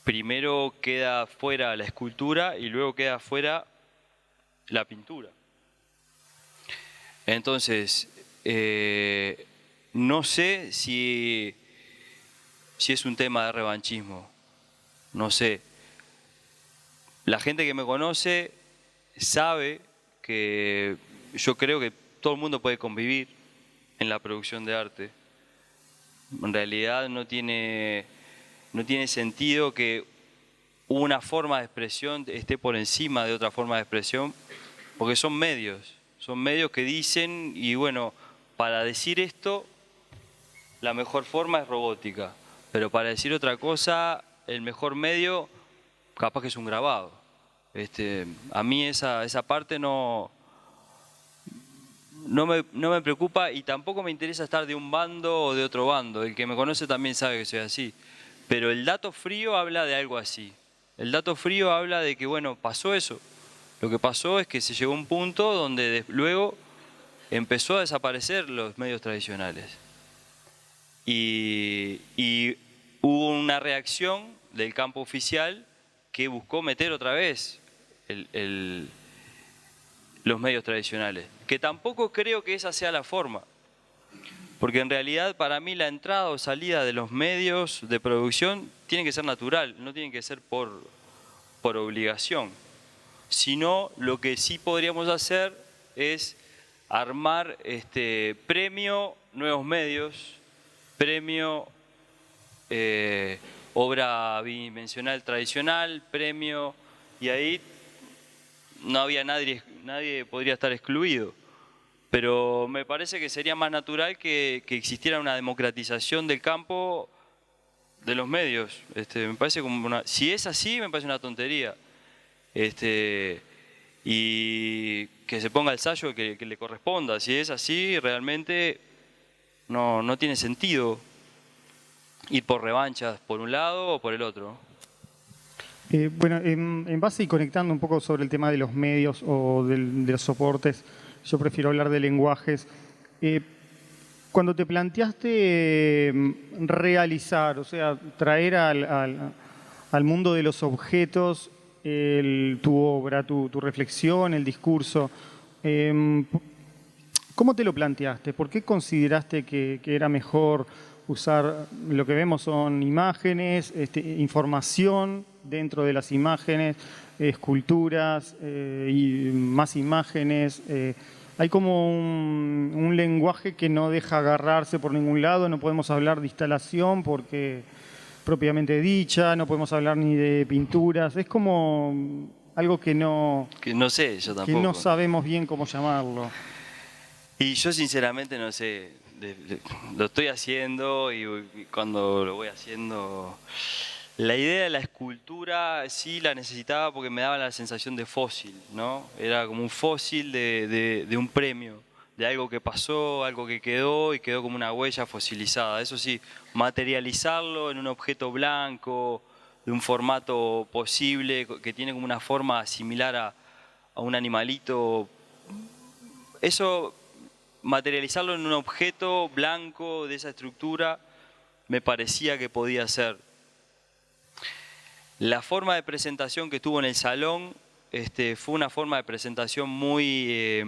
primero queda fuera la escultura y luego queda fuera la pintura. Entonces, no sé si es un tema de revanchismo, no sé. La gente que me conoce sabe que yo creo que todo el mundo puede convivir en la producción de arte. En realidad no tiene sentido que una forma de expresión esté por encima de otra forma de expresión, porque son medios que dicen, y bueno, para decir esto, la mejor forma es robótica, pero para decir otra cosa, el mejor medio, capaz que es un grabado. A mí esa parte no me preocupa y tampoco me interesa estar de un bando o de otro bando. El que me conoce también sabe que soy así. Pero el dato frío habla de algo así. El dato frío habla de que, bueno, pasó eso. Lo que pasó es que se llegó a un punto donde luego empezó a desaparecer los medios tradicionales. Y hubo una reacción del campo oficial que buscó meter otra vez los medios tradicionales. Que tampoco creo que esa sea la forma. Porque en realidad para mí la entrada o salida de los medios de producción tiene que ser natural, no tiene que ser por obligación. Sino lo que sí podríamos hacer es armar premio nuevos medios, premio obra bidimensional tradicional, premio, y ahí no había nadie podría estar excluido. Pero me parece que sería más natural que existiera una democratización del campo de los medios. Me parece como si es así, me parece una tontería. Y que se ponga el sallo que le corresponda. Si es así, realmente no tiene sentido ir por revanchas por un lado o por el otro. Bueno, en base y conectando un poco sobre el tema de los medios o de los soportes, yo prefiero hablar de lenguajes. Cuando te planteaste realizar, o sea, traer al mundo de los objetos tu obra, tu reflexión, el discurso, ¿cómo te lo planteaste? ¿Por qué consideraste que era mejor usar, lo que vemos son imágenes, información dentro de las imágenes, esculturas y más imágenes? Hay como un lenguaje que no deja agarrarse por ningún lado, no podemos hablar de instalación porque propiamente dicha, no podemos hablar ni de pinturas, es como algo que no sé, yo tampoco. Que no sabemos bien cómo llamarlo. Y yo sinceramente no sé, lo estoy haciendo y cuando lo voy haciendo, la idea de la escultura sí la necesitaba porque me daba la sensación de fósil, ¿no? Era como un fósil de un premio, de algo que pasó, algo que quedó y quedó como una huella fosilizada. Eso sí, materializarlo en un objeto blanco, de un formato posible, que tiene como una forma similar a un animalito, eso, materializarlo en un objeto blanco de esa estructura, me parecía que podía ser. La forma de presentación que tuvo en el salón fue una forma de presentación muy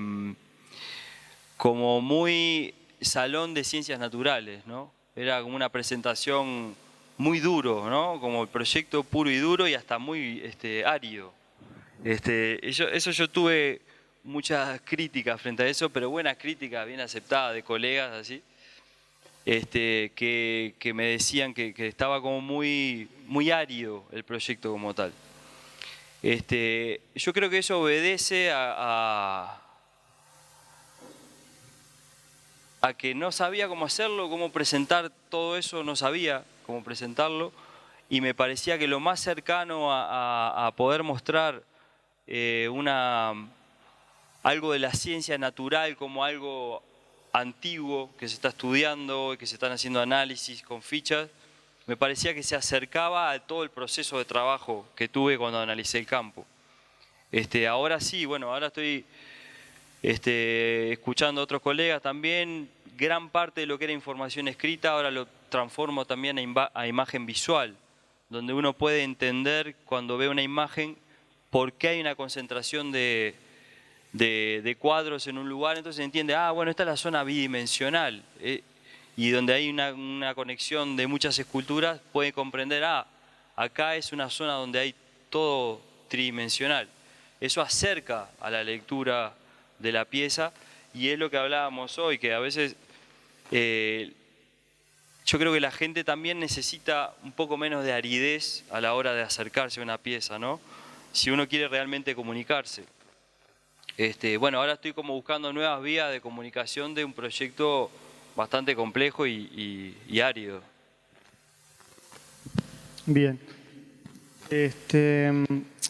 salón de ciencias naturales, ¿no? Era como una presentación muy duro, ¿no? Como el proyecto puro y duro y hasta muy árido. Eso yo tuve muchas críticas frente a eso, pero buenas críticas, bien aceptadas de colegas así, que me decían que estaba como muy árido el proyecto como tal. Yo creo que eso obedece a que no sabía cómo hacerlo, cómo presentar todo eso, no sabía cómo presentarlo, y me parecía que lo más cercano a poder mostrar algo de la ciencia natural como algo antiguo que se está estudiando, que se están haciendo análisis con fichas, me parecía que se acercaba a todo el proceso de trabajo que tuve cuando analicé el campo. Ahora sí, bueno, ahora estoy escuchando a otros colegas también. Gran parte de lo que era información escrita ahora lo transformo también a imagen visual, donde uno puede entender cuando ve una imagen por qué hay una concentración de cuadros en un lugar. Entonces entiende, bueno, esta es la zona bidimensional, y donde hay una conexión de muchas esculturas puede comprender, acá es una zona donde hay todo tridimensional. Eso acerca a la lectura de la pieza, y es lo que hablábamos hoy, que a veces yo creo que la gente también necesita un poco menos de aridez a la hora de acercarse a una pieza, ¿no? Si uno quiere realmente comunicarse. Bueno, ahora estoy como buscando nuevas vías de comunicación de un proyecto bastante complejo y árido. Bien.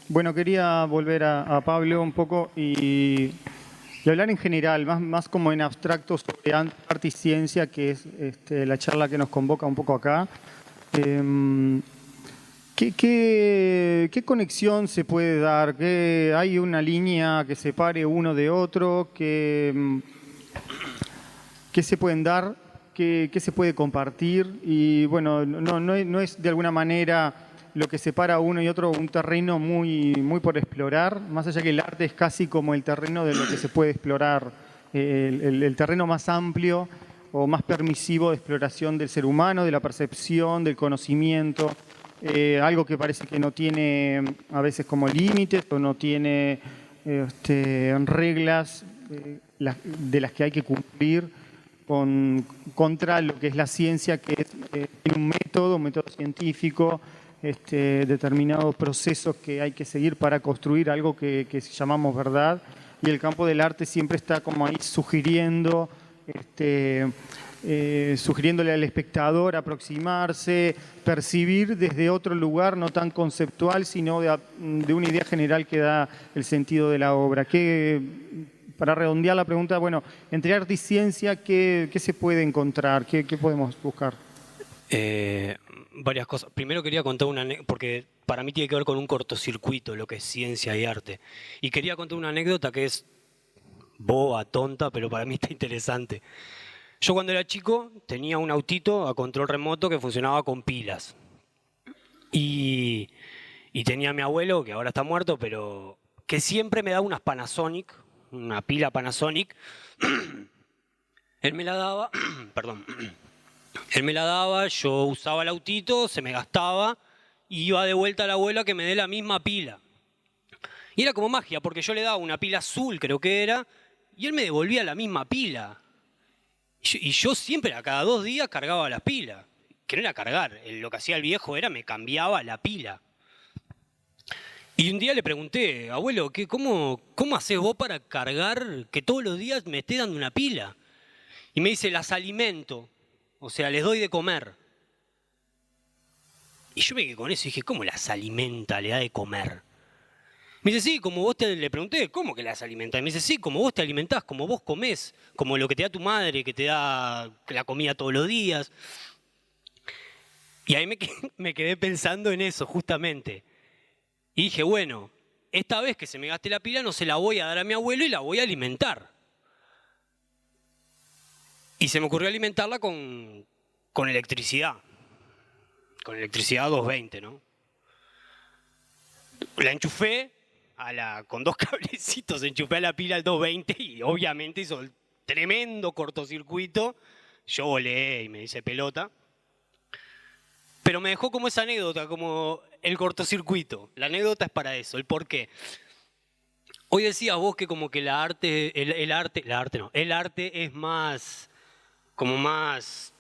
Bueno, quería volver a Pablo un poco y hablar en general, más como en abstracto sobre arte y ciencia, que es la charla que nos convoca un poco acá. ¿Qué conexión se puede dar? ¿Hay una línea que separe uno de otro? ¿Qué se pueden dar? ¿Qué se puede compartir? Y bueno, no es de alguna manera lo que separa uno y otro un terreno muy por explorar, más allá que el arte es casi como el terreno de lo que se puede explorar, el terreno más amplio o más permisivo de exploración del ser humano, de la percepción, del conocimiento. Algo que parece que no tiene a veces como límites o no tiene reglas de las que hay que cumplir contra lo que es la ciencia, que es un método científico, determinados procesos que hay que seguir para construir algo que llamamos verdad, y el campo del arte siempre está como ahí sugiriendo, sugiriéndole al espectador aproximarse, percibir desde otro lugar, no tan conceptual, sino de una idea general que da el sentido de la obra. Para redondear la pregunta, bueno, entre arte y ciencia, ¿qué se puede encontrar? ¿Qué podemos buscar? Varias cosas. Primero quería contar una anécdota, porque para mí tiene que ver con un cortocircuito lo que es ciencia y arte. Y quería contar una anécdota que es boba, tonta, pero para mí está interesante. Yo cuando era chico tenía un autito a control remoto que funcionaba con pilas. Y tenía a mi abuelo, que ahora está muerto, pero que siempre me daba unas Panasonic, una pila Panasonic. Él me la daba, perdón. Él me la daba, yo usaba el autito, se me gastaba, y iba de vuelta al abuelo a que me dé la misma pila. Y era como magia, porque yo le daba una pila azul, creo que era, y él me devolvía la misma pila. Y yo siempre, a cada 2 días, cargaba las pilas. Que no era cargar, lo que hacía el viejo era me cambiaba la pila. Y un día le pregunté, abuelo, ¿cómo haces vos para cargar que todos los días me esté dando una pila? Y me dice, las alimento. O sea, les doy de comer. Y yo me quedé con eso y dije, ¿cómo las alimenta, le da de comer? Me dice, sí, como vos le pregunté, ¿cómo que las alimentás? Me dice, sí, como vos te alimentás, como vos comés, como lo que te da tu madre, que te da la comida todos los días. Y ahí me quedé pensando en eso, justamente. Y dije, bueno, esta vez que se me gaste la pila no se la voy a dar a mi abuelo y la voy a alimentar. Y se me ocurrió alimentarla con electricidad. Con electricidad 220, ¿no? La enchufé con 2 cablecitos, enchufé a la pila al 220 y obviamente hizo tremendo cortocircuito. Yo volé y me hice pelota. Pero me dejó como esa anécdota, como el cortocircuito. La anécdota es para eso, el por qué. Hoy decías vos que como que el arte es más, como más...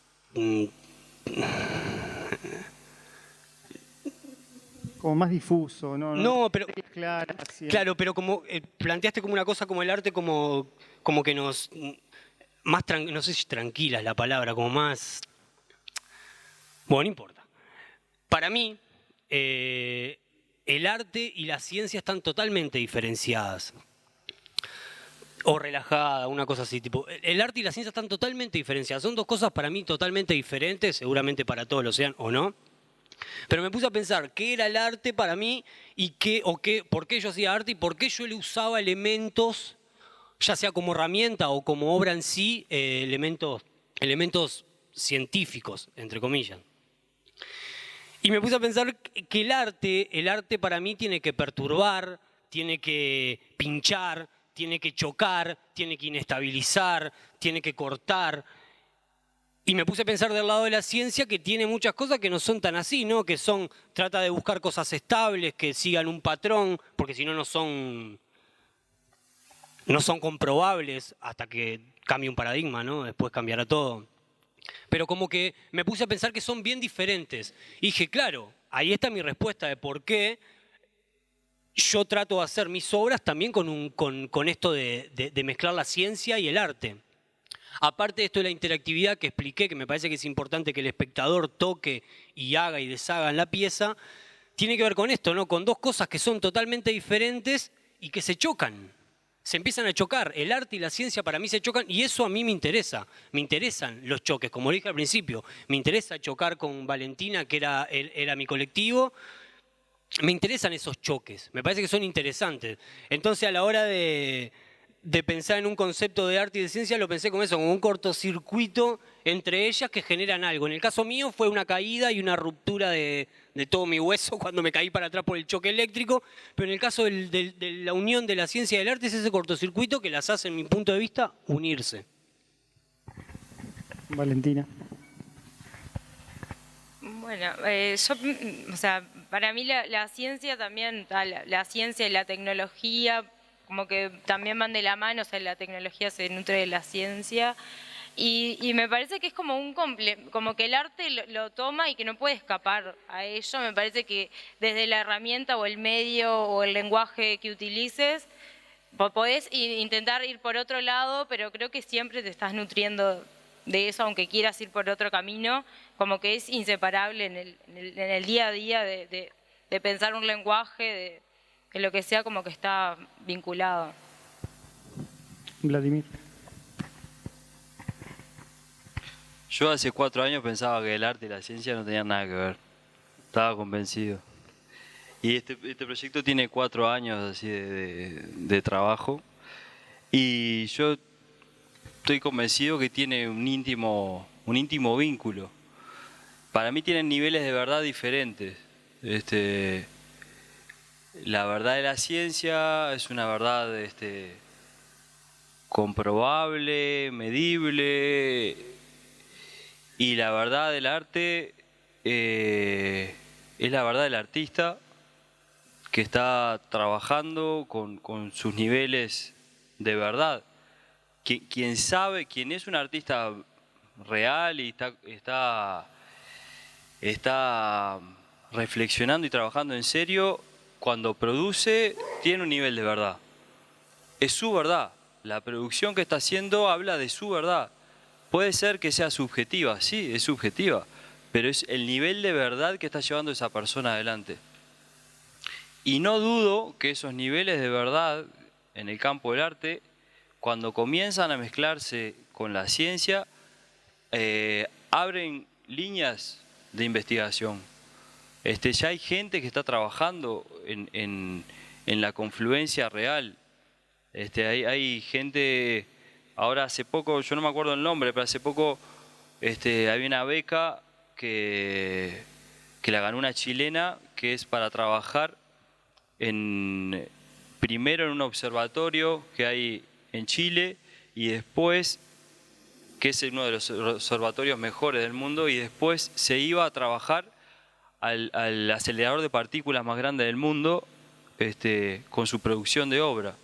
Como más difuso, ¿no? No, pero... Claro, sí. Claro, pero como planteaste como una cosa como el arte como que nos... Más, no sé si tranquila es la palabra, como más... Bueno, no importa. Para mí, el arte y la ciencia están totalmente diferenciadas. O relajada, una cosa así. Tipo, el arte y la ciencia están totalmente diferenciadas. Son dos cosas para mí totalmente diferentes, seguramente para todos lo sean o no. Pero me puse a pensar qué era el arte para mí y por qué yo hacía arte y por qué yo le usaba elementos, ya sea como herramienta o como obra en sí, elementos científicos, entre comillas. Y me puse a pensar que el arte para mí tiene que perturbar, tiene que pinchar, tiene que chocar, tiene que inestabilizar, tiene que cortar. Y me puse a pensar del lado de la ciencia que tiene muchas cosas que no son tan así, ¿no? Que trata de buscar cosas estables, que sigan un patrón, porque si no, no son comprobables hasta que cambie un paradigma, ¿no? Después cambiará todo. Pero como que me puse a pensar que son bien diferentes. Y dije, claro, ahí está mi respuesta de por qué yo trato de hacer mis obras también con esto de mezclar la ciencia y el arte. Aparte de esto de la interactividad que expliqué, que me parece que es importante que el espectador toque y haga y deshaga en la pieza, tiene que ver con esto, ¿no? Con dos cosas que son totalmente diferentes y que se chocan. Se empiezan a chocar. El arte y la ciencia para mí se chocan y eso a mí me interesa. Me interesan los choques, como dije al principio. Me interesa chocar con Valentina, que era mi colectivo. Me interesan esos choques. Me parece que son interesantes. Entonces, a la hora de pensar en un concepto de arte y de ciencia, lo pensé como eso, como un cortocircuito entre ellas que generan algo. En el caso mío fue una caída y una ruptura de todo mi hueso cuando me caí para atrás por el choque eléctrico, pero en el caso de la unión de la ciencia y del arte es ese cortocircuito que las hace, en mi punto de vista, unirse. Valentina. Bueno, o sea, para mí la ciencia también, la ciencia y la tecnología como que también van de la mano, o sea, la tecnología se nutre de la ciencia y me parece que es como como que el arte lo toma y que no puede escapar a ello. Me parece que desde la herramienta o el medio o el lenguaje que utilices, podés intentar ir por otro lado, pero creo que siempre te estás nutriendo de eso, aunque quieras ir por otro camino, como que es inseparable en el día a día de pensar un lenguaje, de lo que sea, como que está vinculado. Vladimir. Yo hace 4 años pensaba que el arte y la ciencia no tenían nada que ver. Estaba convencido. Y este proyecto tiene 4 años así de trabajo. Y yo estoy convencido que tiene un íntimo vínculo. Para mí tienen niveles de verdad diferentes. La verdad de la ciencia es una verdad comprobable, medible, y la verdad del arte es la verdad del artista que está trabajando con sus niveles de verdad. Quien sabe, quien es un artista real y está reflexionando y trabajando en serio, cuando produce tiene un nivel de verdad. Es su verdad. La producción que está haciendo habla de su verdad. Puede ser que sea subjetiva, sí, es subjetiva, pero es el nivel de verdad que está llevando esa persona adelante. Y no dudo que esos niveles de verdad en el campo del arte, cuando comienzan a mezclarse con la ciencia, abren líneas de investigación. Ya hay gente que está trabajando en la confluencia real. Hay gente, ahora hace poco, yo no me acuerdo el nombre, pero hace poco había una beca que la ganó una chilena, que es para trabajar primero en un observatorio que hay en Chile y después, que es uno de los observatorios mejores del mundo, y después se iba a trabajar al acelerador de partículas más grande del mundo, con su producción de obra,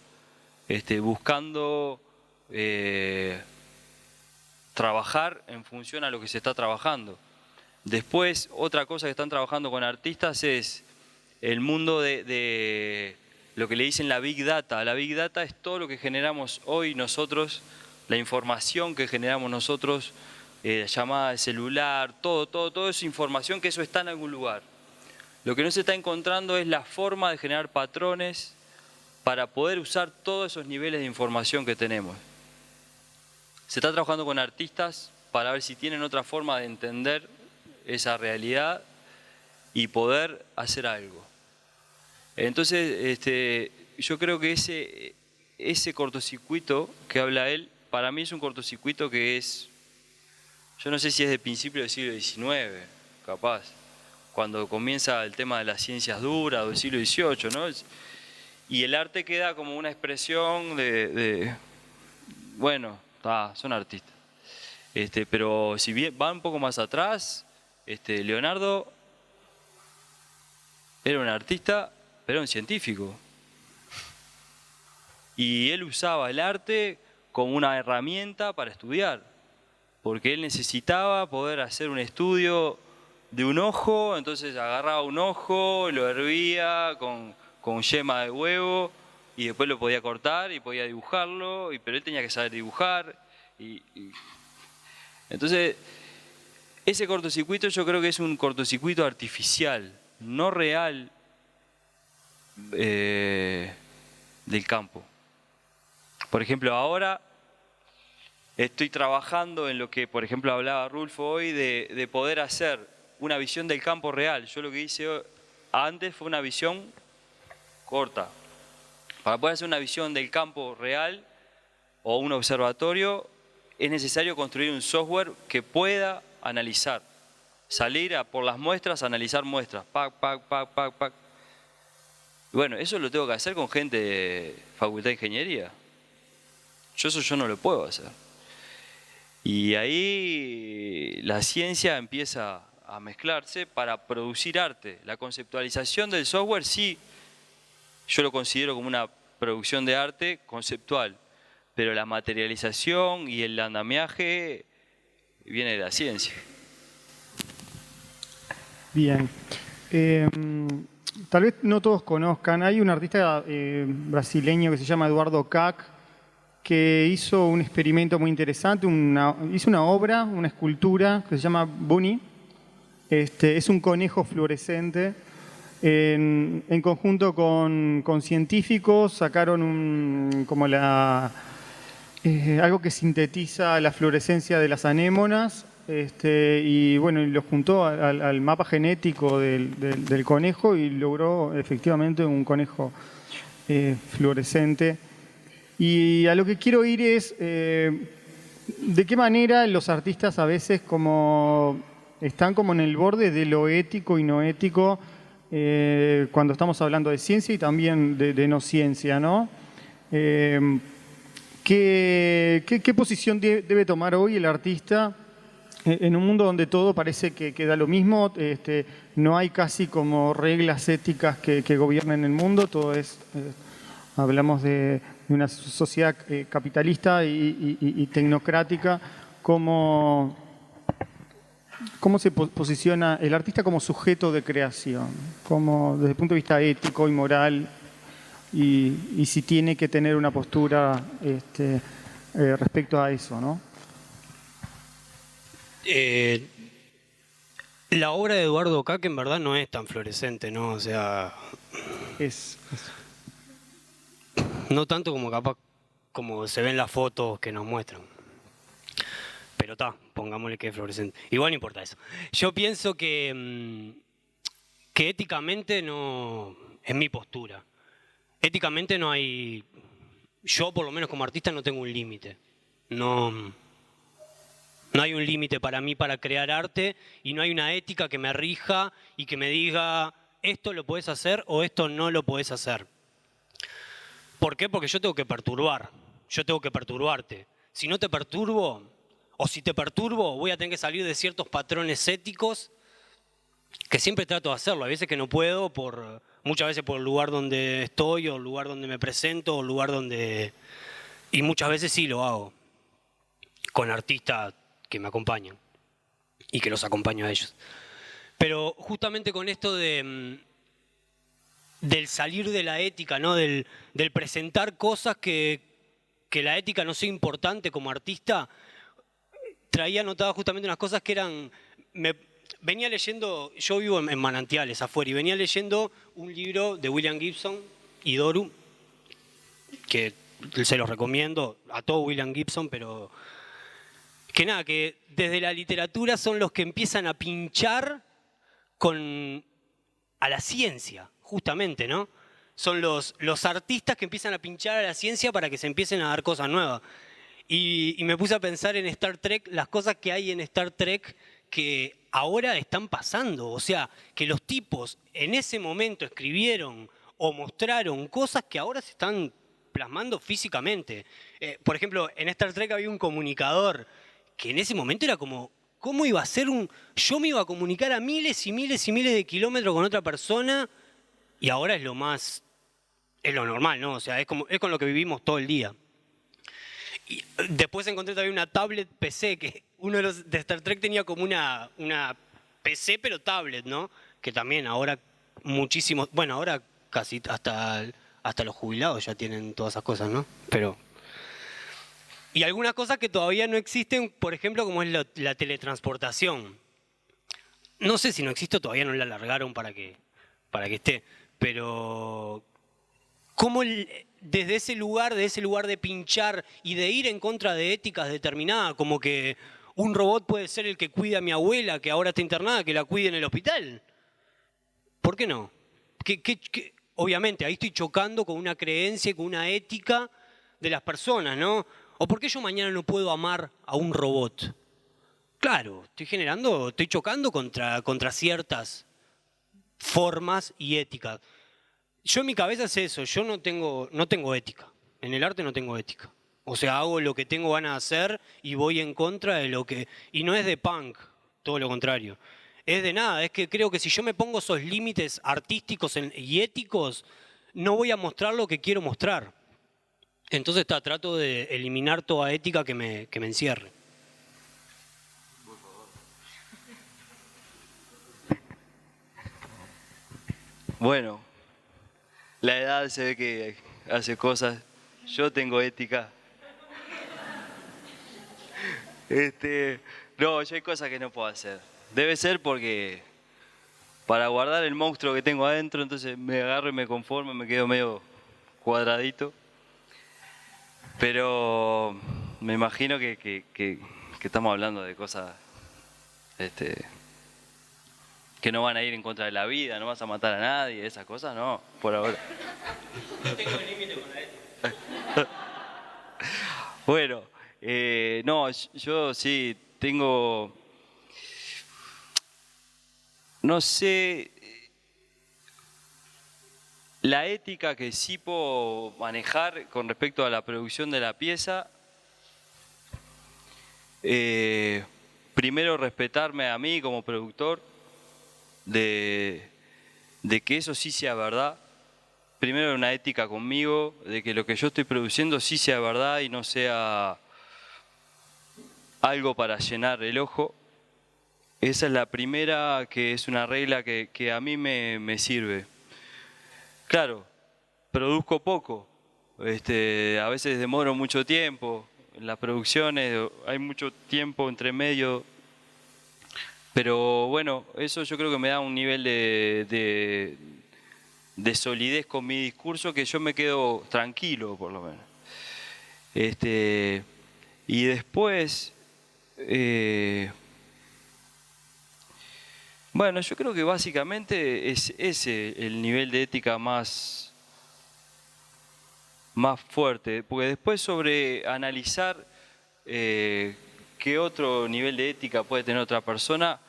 buscando trabajar en función a lo que se está trabajando. Después, otra cosa que están trabajando con artistas es el mundo de lo que le dicen la Big Data. La Big Data es todo lo que generamos hoy nosotros, la información que generamos nosotros, llamada de celular, todo es información, que eso está en algún lugar. Lo que no se está encontrando es la forma de generar patrones para poder usar todos esos niveles de información que tenemos. Se está trabajando con artistas para ver si tienen otra forma de entender esa realidad y poder hacer algo. Entonces, yo creo que ese cortocircuito que habla él, para mí es un cortocircuito que es, yo no sé si es de principio del siglo XIX, capaz, cuando comienza el tema de las ciencias duras, o del siglo XVIII, ¿no? Y el arte queda como una expresión bueno, son artistas. Pero si bien va un poco más atrás, Leonardo era un artista, pero era un científico. Y él usaba el arte como una herramienta para estudiar, porque él necesitaba poder hacer un estudio de un ojo, entonces agarraba un ojo, lo hervía con yema de huevo y después lo podía cortar y podía dibujarlo, pero él tenía que saber dibujar. Entonces, ese cortocircuito yo creo que es un cortocircuito artificial, no real, del campo. Por ejemplo, ahora estoy trabajando en lo que, por ejemplo, hablaba Rulfo hoy, de poder hacer una visión del campo real. Yo lo que hice antes fue una visión corta. Para poder hacer una visión del campo real o un observatorio, es necesario construir un software que pueda analizar. Salir por las muestras, analizar muestras. Pac. Bueno, eso lo tengo que hacer con gente de Facultad de Ingeniería. Yo no lo puedo hacer. Y ahí la ciencia empieza a mezclarse para producir arte. La conceptualización del software sí, yo lo considero como una producción de arte conceptual, pero la materialización y el andamiaje viene de la ciencia. Bien. Tal vez no todos conozcan, hay un artista brasileño que se llama Eduardo Kac, que hizo un experimento muy interesante, hizo una obra, una escultura que se llama Bunny. Es un conejo fluorescente. En conjunto con científicos sacaron algo que sintetiza la fluorescencia de las anémonas, y bueno, lo juntó al mapa genético del conejo y logró efectivamente un conejo fluorescente. Y a lo que quiero ir es de qué manera los artistas a veces están como en el borde de lo ético y no ético, cuando estamos hablando de ciencia y también de no ciencia, ¿no? ¿Qué posición debe tomar hoy el artista en un mundo donde todo parece que da lo mismo? No hay casi como reglas éticas que gobiernen el mundo, todo es... hablamos de una sociedad capitalista y tecnocrática. ¿Cómo se posiciona el artista como sujeto de creación? Desde el punto de vista ético y moral, y si tiene que tener una postura respecto a eso, ¿no? La obra de Eduardo Kac en verdad no es tan fluorescente, ¿no? O sea... No tanto como se ven las fotos que nos muestran. Pero pongámosle que es fluorescente. Igual no importa eso. Yo pienso que éticamente no... Es mi postura. Éticamente no hay... Yo, por lo menos como artista, no tengo un límite. No hay un límite para mí para crear arte, y no hay una ética que me rija y que me diga esto lo podés hacer o esto no lo podés hacer. ¿Por qué? Porque yo tengo que perturbar. Yo tengo que perturbarte. si no te perturbo, o si te perturbo, voy a tener que salir de ciertos patrones éticos, que siempre trato de hacerlo. A veces que no puedo, muchas veces por el lugar donde estoy, o el lugar donde me presento, o el lugar donde... Y muchas veces sí lo hago, con artistas que me acompañan, y que los acompaño a ellos. Pero justamente con esto del salir de la ética, ¿no? Del presentar cosas que la ética no sea importante como artista, traía anotadas justamente unas cosas que eran... venía leyendo, yo vivo en Manantiales, afuera, y venía leyendo un libro de William Gibson y Doru, que se los recomiendo a todo William Gibson, pero que nada, que desde la literatura son los que empiezan a pinchar a la ciencia, justamente, ¿no? Son los artistas que empiezan a pinchar a la ciencia para que se empiecen a dar cosas nuevas. Y me puse a pensar en Star Trek, las cosas que hay en Star Trek que ahora están pasando. O sea, que los tipos en ese momento escribieron o mostraron cosas que ahora se están plasmando físicamente. Por ejemplo, en Star Trek había un comunicador que en ese momento era como, ¿cómo iba a ser yo me iba a comunicar a miles y miles y miles de kilómetros con otra persona, y ahora es lo normal, ¿no? O sea, es con lo que vivimos todo el día. Y después encontré también una tablet PC, que uno de los de Star Trek tenía como una PC pero tablet, ¿no? Que también ahora muchísimos, bueno, ahora casi hasta los jubilados ya tienen todas esas cosas, ¿no? Pero... Y algunas cosas que todavía no existen, por ejemplo, como es la teletransportación. No sé si no existe o todavía no la alargaron para que esté, pero cómo desde ese lugar de pinchar y de ir en contra de éticas determinadas, como que un robot puede ser el que cuida a mi abuela, que ahora está internada, que la cuide en el hospital. ¿Por qué no? Obviamente, ahí estoy chocando con una creencia y con una ética de las personas, ¿no? ¿O por qué yo mañana no puedo amar a un robot? Claro, estoy chocando contra ciertas formas y éticas. Yo en mi cabeza es eso, yo no tengo ética. En el arte no tengo ética. O sea, hago lo que tengo ganas de hacer y voy en contra de lo que... Y no es de punk, todo lo contrario. Es de nada, es que creo que si yo me pongo esos límites artísticos y éticos, no voy a mostrar lo que quiero mostrar. Entonces trato de eliminar toda ética que me encierre. Bueno, la edad se ve que hace cosas. Yo tengo ética. No, yo hay cosas que no puedo hacer. Debe ser porque para guardar el monstruo que tengo adentro, entonces me agarro y me conformo, me quedo medio cuadradito. Pero me imagino que estamos hablando de cosas que no van a ir en contra de la vida, no vas a matar a nadie, esas cosas no, por ahora. No tengo límite con la ética. Bueno, no, yo sí tengo, no sé, la ética que sí puedo manejar con respecto a la producción de la pieza. Primero respetarme a mí como productor, de que eso sí sea verdad. Primero una ética conmigo, de que lo que yo estoy produciendo sí sea verdad y no sea algo para llenar el ojo. Esa es la primera, que es una regla que a mí me sirve. Claro, produzco poco, a veces demoro mucho tiempo, en las producciones hay mucho tiempo entre medio, pero bueno, eso yo creo que me da un nivel de solidez con mi discurso que yo me quedo tranquilo, por lo menos. Y después, bueno, yo creo que básicamente es ese el nivel de ética más fuerte, porque después sobre analizar qué otro nivel de ética puede tener otra persona,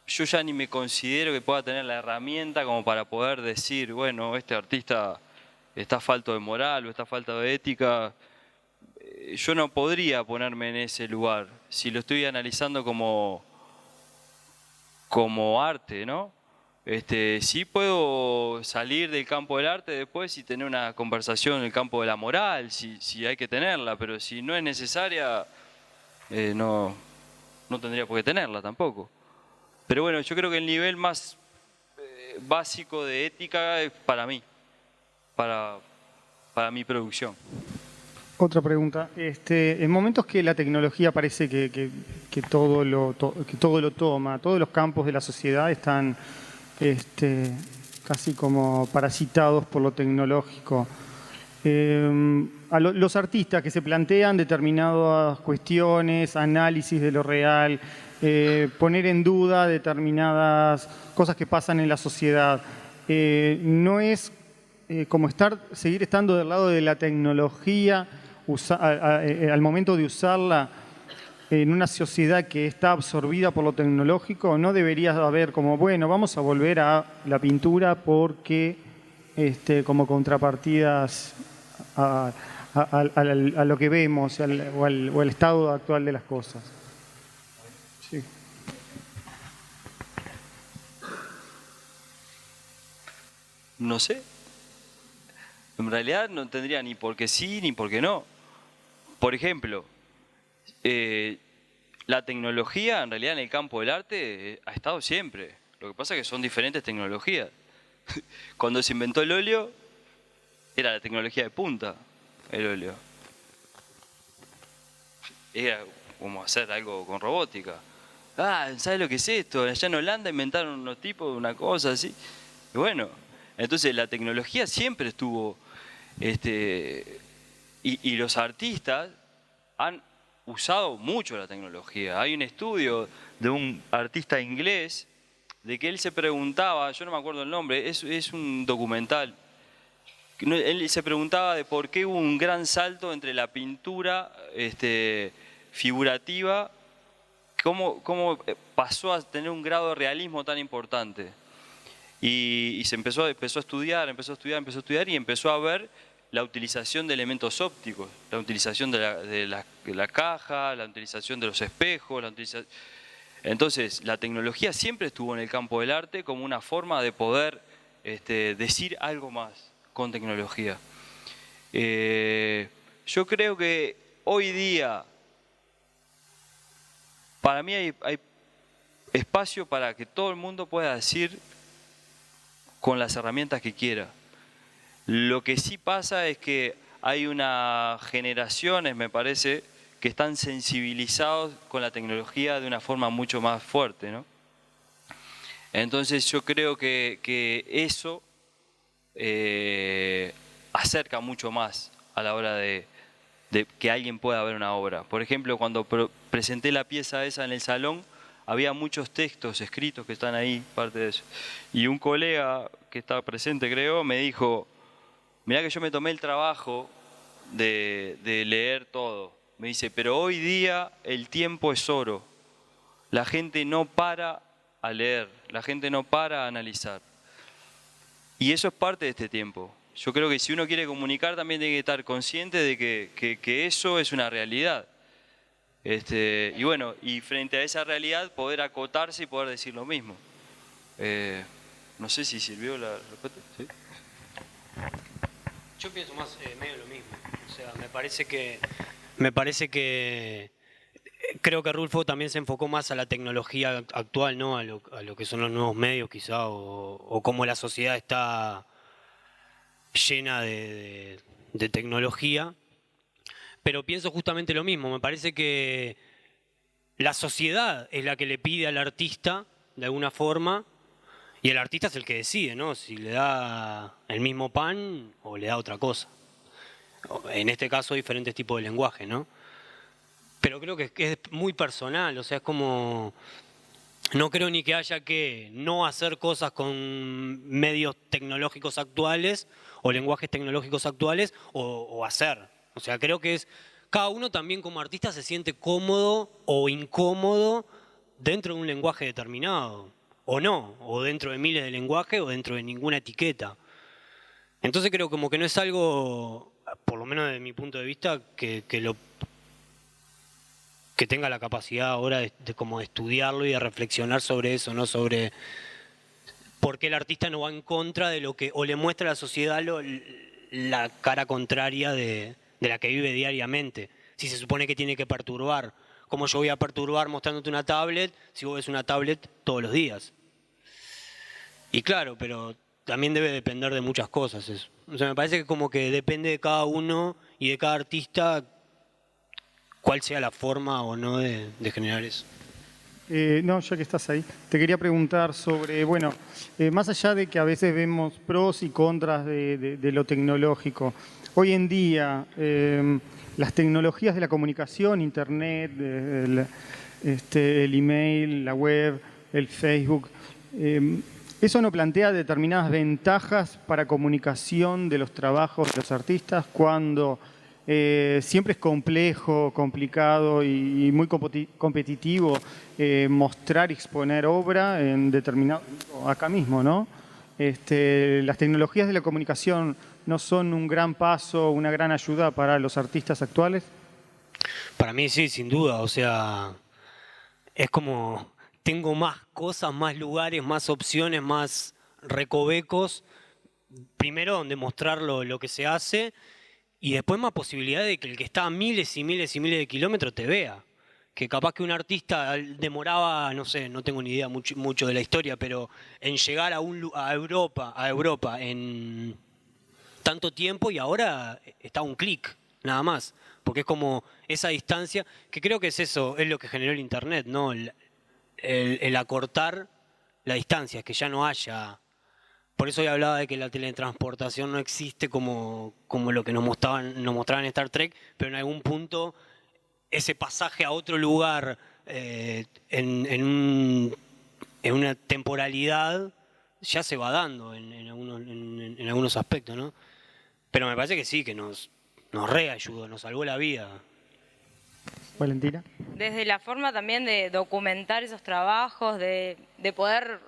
yo ya ni me considero que pueda tener la herramienta como para poder decir, bueno, este artista está falto de moral o está falto de ética. yo no podría ponerme en ese lugar si lo estoy analizando como arte, ¿no? Sí puedo salir del campo del arte después y tener una conversación en el campo de la moral, si hay que tenerla, pero si no es necesaria, no tendría por qué tenerla tampoco. Pero bueno, yo creo que el nivel más básico de ética es para mí, para mi producción. Otra pregunta. En momentos que la tecnología parece que todo lo toma, todos los campos de la sociedad están casi como parasitados por lo tecnológico. Los artistas que se plantean determinadas cuestiones, análisis de lo real, poner en duda determinadas cosas que pasan en la sociedad, no es como seguir estando del lado de la tecnología al momento de usarla en una sociedad que está absorbida por lo tecnológico. No debería haber como, bueno, vamos a volver a la pintura porque como contrapartidas a lo que vemos o al estado actual de las cosas. Sí. No sé. En realidad no tendría ni por qué sí ni por qué no. Por ejemplo, la tecnología en realidad en el campo del arte ha estado siempre. Lo que pasa es que son diferentes tecnologías. Cuando se inventó el óleo, era la tecnología de punta, el óleo. Era como hacer algo con robótica. ¿Sabes lo que es esto? Allá en Holanda inventaron unos tipos, una cosa así. Y bueno, entonces la tecnología siempre estuvo, y los artistas han usado mucho la tecnología. Hay un estudio de un artista inglés de que él se preguntaba, yo no me acuerdo el nombre, es un documental. Él se preguntaba de por qué hubo un gran salto entre la pintura figurativa, cómo pasó a tener un grado de realismo tan importante. Y se empezó a estudiar y empezó a ver la utilización de elementos ópticos, la utilización de la caja, la utilización de los espejos. Entonces, la tecnología siempre estuvo en el campo del arte como una forma de poder decir algo más con tecnología. Yo creo que hoy día, para mí hay espacio para que todo el mundo pueda decir con las herramientas que quiera. Lo que sí pasa es que hay unas generaciones, me parece, que están sensibilizados con la tecnología de una forma mucho más fuerte, ¿no? Entonces yo creo que eso acerca mucho más a la hora de que alguien pueda ver una obra. Por ejemplo, cuando presenté la pieza esa en el salón, había muchos textos escritos que están ahí, parte de eso. Y un colega que estaba presente, creo, me dijo, mirá que yo me tomé el trabajo de leer todo. Me dice, pero hoy día el tiempo es oro. La gente no para a leer, la gente no para a analizar. Y eso es parte de este tiempo. Yo creo que si uno quiere comunicar también tiene que estar consciente de que eso es una realidad. Y bueno, y frente a esa realidad poder acotarse y poder decir lo mismo. No sé si sirvió la respuesta. ¿Sí? Yo pienso más medio lo mismo. O sea, me parece que creo que Rulfo también se enfocó más a la tecnología actual, ¿no? A lo que son los nuevos medios quizá, o cómo la sociedad está llena de tecnología. Pero pienso justamente lo mismo. Me parece que la sociedad es la que le pide al artista, de alguna forma, y el artista es el que decide, ¿no? Si le da el mismo pan o le da otra cosa. En este caso, diferentes tipos de lenguaje, ¿no? Pero creo que es muy personal, o sea, es como... No creo ni que haya que no hacer cosas con medios tecnológicos actuales o lenguajes tecnológicos actuales o hacer. O sea, creo que cada uno también como artista se siente cómodo o incómodo dentro de un lenguaje determinado, o no, o dentro de miles de lenguajes o dentro de ninguna etiqueta. Entonces creo como que no es algo... por lo menos desde mi punto de vista, que tenga la capacidad ahora de como de estudiarlo y de reflexionar sobre eso, no sobre por qué el artista no va en contra de lo que, o le muestra a la sociedad la cara contraria de la que vive diariamente. Si se supone que tiene que perturbar, ¿cómo yo voy a perturbar mostrándote una tablet si vos ves una tablet todos los días? Y claro, pero también debe depender de muchas cosas eso. O sea, me parece que como que depende de cada uno y de cada artista cuál sea la forma o no de generar eso. No, ya que estás ahí, te quería preguntar sobre, bueno, más allá de que a veces vemos pros y contras de lo tecnológico, hoy en día las tecnologías de la comunicación, internet, el email, la web, el Facebook, ¿eso no plantea determinadas ventajas para comunicación de los trabajos de los artistas cuando siempre es complejo, complicado y muy competitivo mostrar y exponer obra en determinado, acá mismo, ¿no? Las tecnologías de la comunicación no son un gran paso, una gran ayuda para los artistas actuales. Para mí sí, sin duda. O sea, es como tengo más cosas, más lugares, más opciones, más recovecos. Primero donde mostrar lo que se hace y después más posibilidad de que el que está a miles y miles y miles de kilómetros te vea. Que capaz que un artista demoraba, no sé, no tengo ni idea mucho de la historia, pero en llegar a Europa en tanto tiempo y ahora está a un clic, nada más. Porque es como esa distancia, que creo que es eso, es lo que generó el Internet, ¿no? El acortar la distancia, que ya no haya. Por eso hoy hablaba de que la teletransportación no existe como lo que nos mostraban en Star Trek, pero en algún punto ese pasaje a otro lugar en una temporalidad ya se va dando en algunos aspectos, ¿no? Pero me parece que sí, que nos reayudó, nos salvó la vida. Valentina. Desde la forma también de documentar esos trabajos, de poder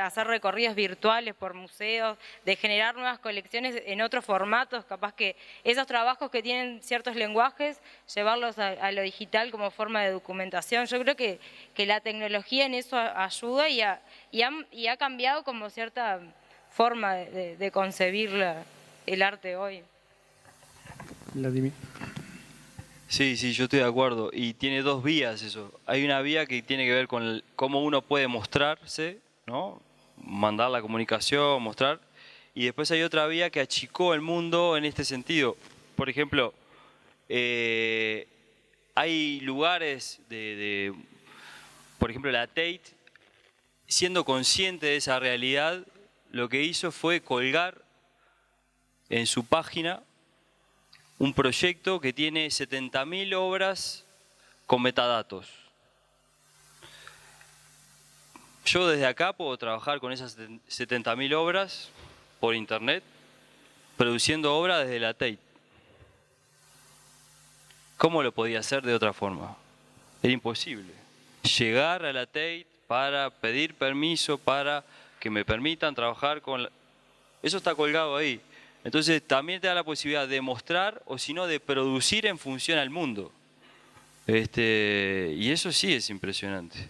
hacer recorridos virtuales por museos, de generar nuevas colecciones en otros formatos, capaz que esos trabajos que tienen ciertos lenguajes, llevarlos a lo digital como forma de documentación. Yo creo que la tecnología en eso ayuda y ha cambiado como cierta forma de concebir el arte hoy. Vladimir. Sí, yo estoy de acuerdo. Y tiene dos vías eso. Hay una vía que tiene que ver con cómo uno puede mostrarse, ¿no? Mandar la comunicación, mostrar. Y después hay otra vía que achicó el mundo en este sentido. Por ejemplo, hay lugares por ejemplo, la Tate, siendo consciente de esa realidad, lo que hizo fue colgar en su página un proyecto que tiene 70.000 obras con metadatos. Yo desde acá puedo trabajar con esas 70.000 obras por internet, produciendo obra desde la Tate. ¿Cómo lo podía hacer de otra forma? Era imposible. Llegar a la Tate para pedir permiso para que me permitan trabajar con... Eso está colgado ahí. Entonces también te da la posibilidad de mostrar o si no de producir en función al mundo. Y eso sí es impresionante.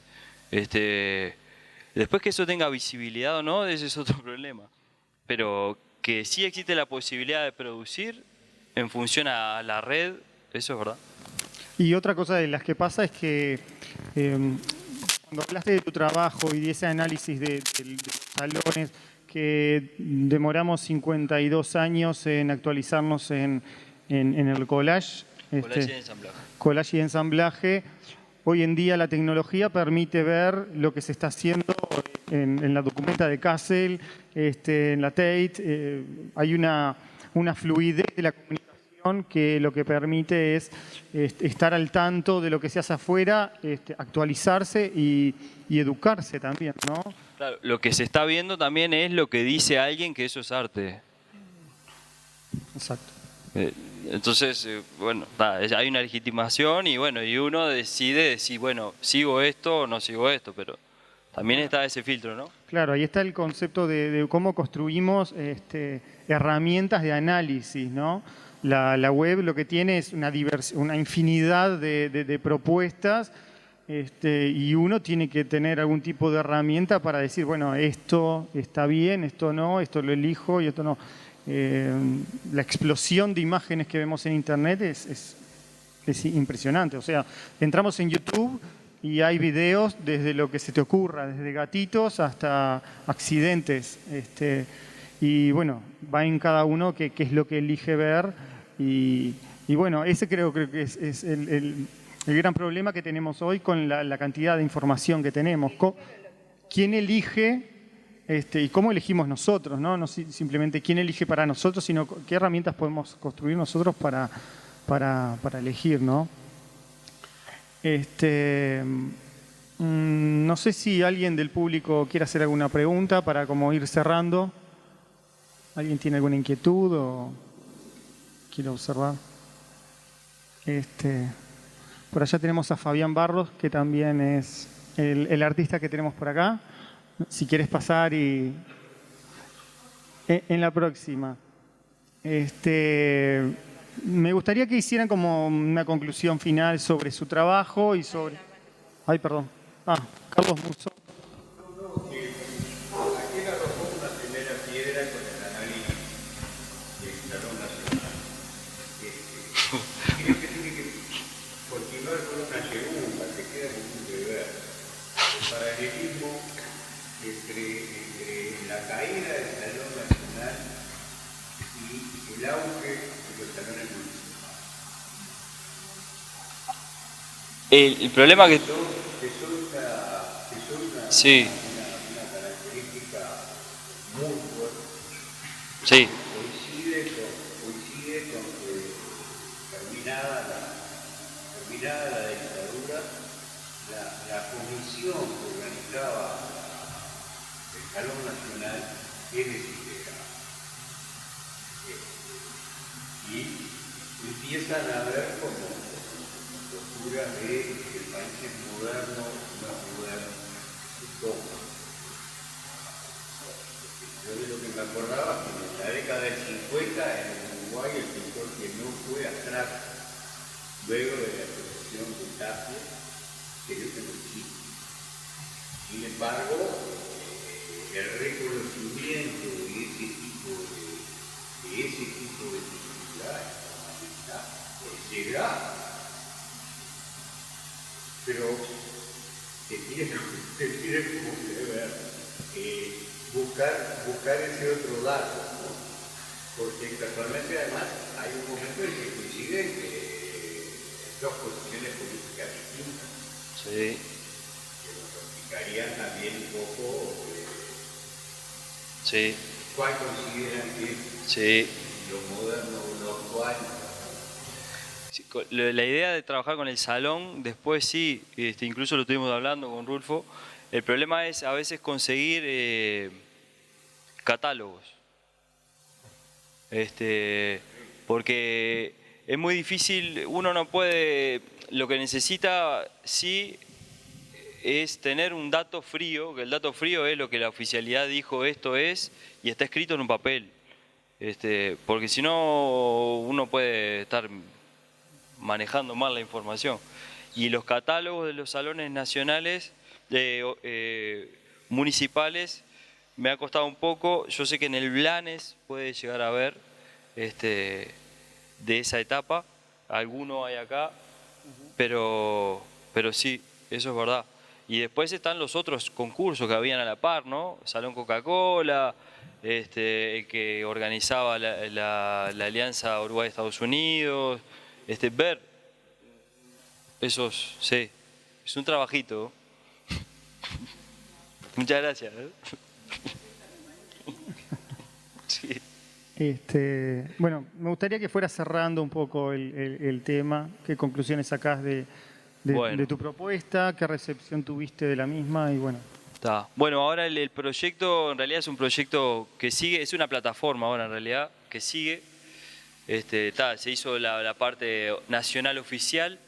Después que eso tenga visibilidad o no, ese es otro problema. Pero que sí existe la posibilidad de producir en función a la red, eso es verdad. Y otra cosa de las que pasa es que cuando hablaste de tu trabajo y de ese análisis de los salones, que demoramos 52 años en actualizarnos en el collage. Collage y ensamblaje. Collage y ensamblaje. Hoy en día la tecnología permite ver lo que se está haciendo en la documenta de Kassel, en la Tate. Hay una fluidez de la comunicación que lo que permite es estar al tanto de lo que se hace afuera, actualizarse y educarse también, ¿no? Claro, lo que se está viendo también es lo que dice alguien que eso es arte. Exacto. Entonces, bueno, hay una legitimación y bueno, y uno decide si, bueno, sigo esto o no sigo esto, pero También está ese filtro, ¿no? Claro, ahí está el concepto de cómo construimos herramientas de análisis, ¿no? La web lo que tiene es una infinidad de propuestas, y uno tiene que tener algún tipo de herramienta para decir, bueno, esto está bien, esto no, esto lo elijo y esto no. La explosión de imágenes que vemos en Internet es impresionante. O sea, entramos en YouTube y hay videos desde lo que se te ocurra, desde gatitos hasta accidentes. Y bueno, va en cada uno qué es lo que elige ver. Y bueno, ese creo que es el gran problema que tenemos hoy con la cantidad de información que tenemos. ¿Quién elige y cómo elegimos nosotros? No simplemente quién elige para nosotros, sino qué herramientas podemos construir nosotros para elegir, ¿no? No sé si alguien del público quiere hacer alguna pregunta para como ir cerrando. ¿Alguien tiene alguna inquietud o quiere observar? Por allá tenemos a Fabián Barros, que también es el artista que tenemos por acá. Si quieres pasar y en la próxima. Me gustaría que hicieran como una conclusión final sobre su trabajo y sobre... Ay, perdón. Carlos Musso. Aquí arrojó una primera piedra con el análisis del Salón Nacional. Creo que tiene que continuar con una segunda, que queda como un deber. El paralelismo entre la caída del Salón Nacional y el auge de los salones municipales. El problema que... Que son Sí, una característica muy fuerte. sí, Coincide con que terminada la dictadura, la comisión que organizaba el Salón Nacional es desintegrada. Y empiezan a ver como posturas de que el país es moderno, no es moderno, se toma. Yo de lo que me acordaba que en la década del 50 en Uruguay el sector que no fue abstracto, luego de la exposición de Tapia, creo que no existe. Sin embargo, el reconocimiento de ese tipo de dificultades es grave. Pero te tiene como que ver, buscar ese otro dato, ¿no? Porque casualmente además hay un momento en que coinciden dos posiciones políticas distintas, sí. que nos explicarían también un poco Sí, cuál consideran que es sí. lo moderno o lo actual. Sí, la idea de trabajar con el salón, después sí, incluso lo estuvimos hablando con Rulfo, el problema es a veces conseguir catálogos. Porque es muy difícil, uno no puede, lo que necesita sí es tener un dato frío, que el dato frío es lo que la oficialidad dijo esto es, y está escrito en un papel. Porque si no, uno puede estar manejando mal la información. Y los catálogos de los salones nacionales, municipales, me ha costado un poco. Yo sé que en el Blanes puede llegar a ver de esa etapa. Alguno hay acá, pero sí, eso es verdad. Y después están los otros concursos que habían a la par, ¿no? Salón Coca-Cola, el que organizaba la Alianza Uruguay-Estados Unidos, ver esos, sí, es un trabajito. Muchas gracias. Sí. Bueno, me gustaría que fuera cerrando un poco el tema. ¿Qué conclusiones sacás de tu propuesta? ¿Qué recepción tuviste de la misma? Y bueno. Está. Bueno, ahora el proyecto en realidad es un proyecto que sigue, es una plataforma ahora en realidad, que sigue. Se hizo la parte nacional oficial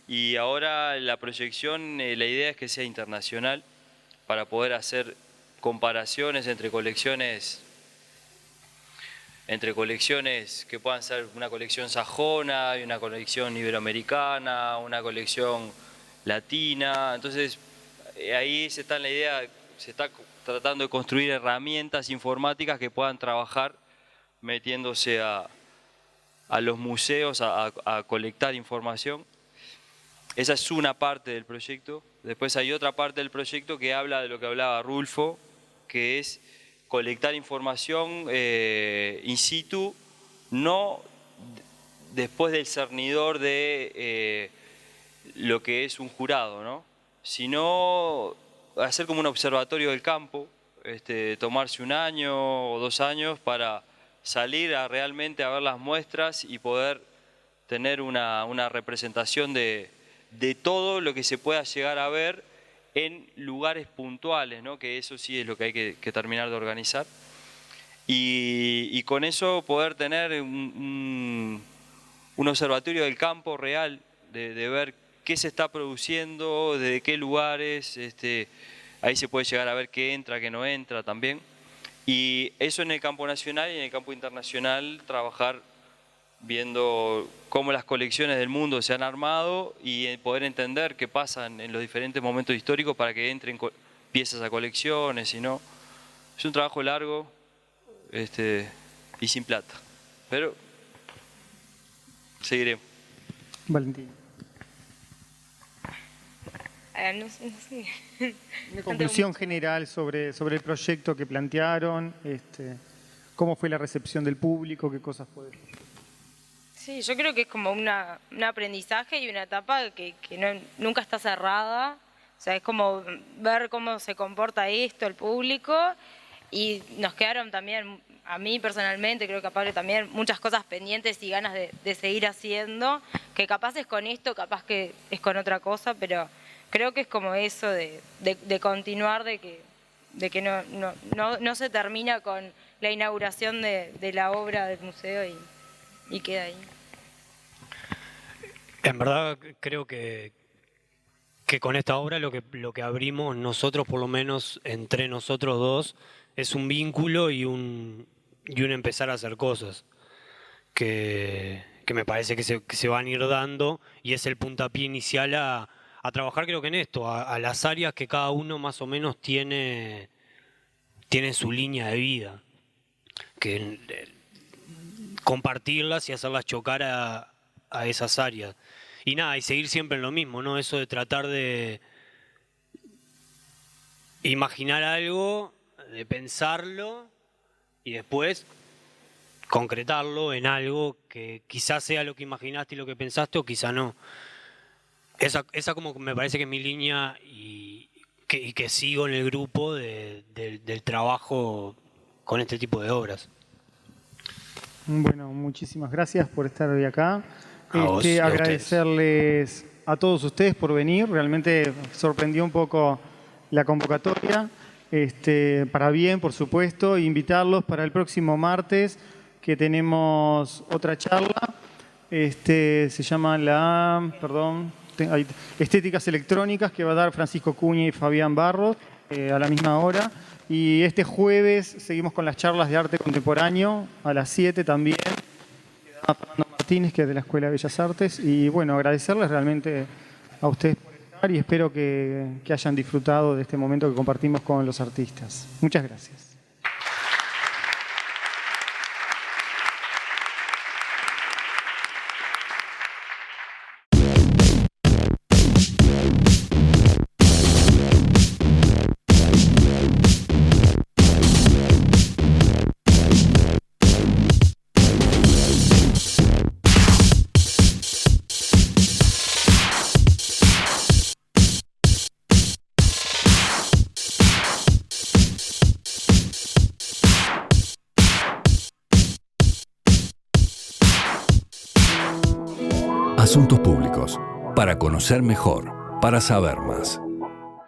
y ahora la proyección, la idea es que sea internacional. para poder hacer comparaciones entre colecciones que puedan ser una colección sajona y una colección iberoamericana, una colección latina. Entonces ahí se está en la idea, se está tratando de construir herramientas informáticas que puedan trabajar metiéndose a los museos a colectar información. Esa es una parte del proyecto. Después hay otra parte del proyecto que habla de lo que hablaba Rulfo, que es colectar información in situ, no después del cernidor de lo que es un jurado, ¿no? Sino hacer como un observatorio del campo, tomarse 1 año o 2 años para salir realmente a ver las muestras y poder tener una representación de todo lo que se pueda llegar a ver en lugares puntuales, ¿no? Que eso sí es lo que hay que terminar de organizar. Y con eso poder tener un observatorio del campo real, de ver qué se está produciendo, de qué lugares, ahí se puede llegar a ver qué entra, qué no entra también. Y eso en el campo nacional, y en el campo internacional trabajar viendo cómo las colecciones del mundo se han armado y poder entender qué pasa en los diferentes momentos históricos para que entren piezas a colecciones, y no. Es un trabajo largo y sin plata, pero seguiremos. Valentín. No sé. Una conclusión general sobre el proyecto que plantearon, cómo fue la recepción del público, qué cosas puede... Sí, yo creo que es como un aprendizaje y una etapa que nunca está cerrada. O sea, es como ver cómo se comporta esto, el público, y nos quedaron también, a mí personalmente, creo que a Pablo también, muchas cosas pendientes y ganas de seguir haciendo, que capaz es con esto, capaz que es con otra cosa, pero creo que es como eso de continuar, de que no se termina con la inauguración de la obra del museo y queda ahí. En verdad creo que con esta obra lo que abrimos nosotros, por lo menos entre nosotros dos, es un vínculo y un empezar a hacer cosas que me parece que se van a ir dando, y es el puntapié inicial a trabajar, creo que en esto, a las áreas que cada uno más o menos tiene su línea de vida, que compartirlas y hacerlas chocar a esas áreas. Y nada, y seguir siempre en lo mismo, ¿no? Eso de tratar de imaginar algo, de pensarlo y después concretarlo en algo que quizás sea lo que imaginaste y lo que pensaste, o quizá no. Esa como me parece que es mi línea y que sigo en el grupo del trabajo con este tipo de obras. Bueno, muchísimas gracias por estar hoy acá. A vos y a Agradecerles a todos ustedes por venir. Realmente sorprendió un poco la convocatoria. Para bien, por supuesto. Invitarlos para el próximo martes, que tenemos otra charla. Se llama Estéticas Electrónicas, que va a dar Francisco Cuña y Fabián Barros a la misma hora. Y este jueves seguimos con las charlas de arte contemporáneo a las 7 también. Fernando Martínez, que es de la Escuela de Bellas Artes. Y bueno, agradecerles realmente a ustedes por estar y espero que hayan disfrutado de este momento que compartimos con los artistas. Muchas gracias. Asuntos públicos. Para conocer mejor, para saber más.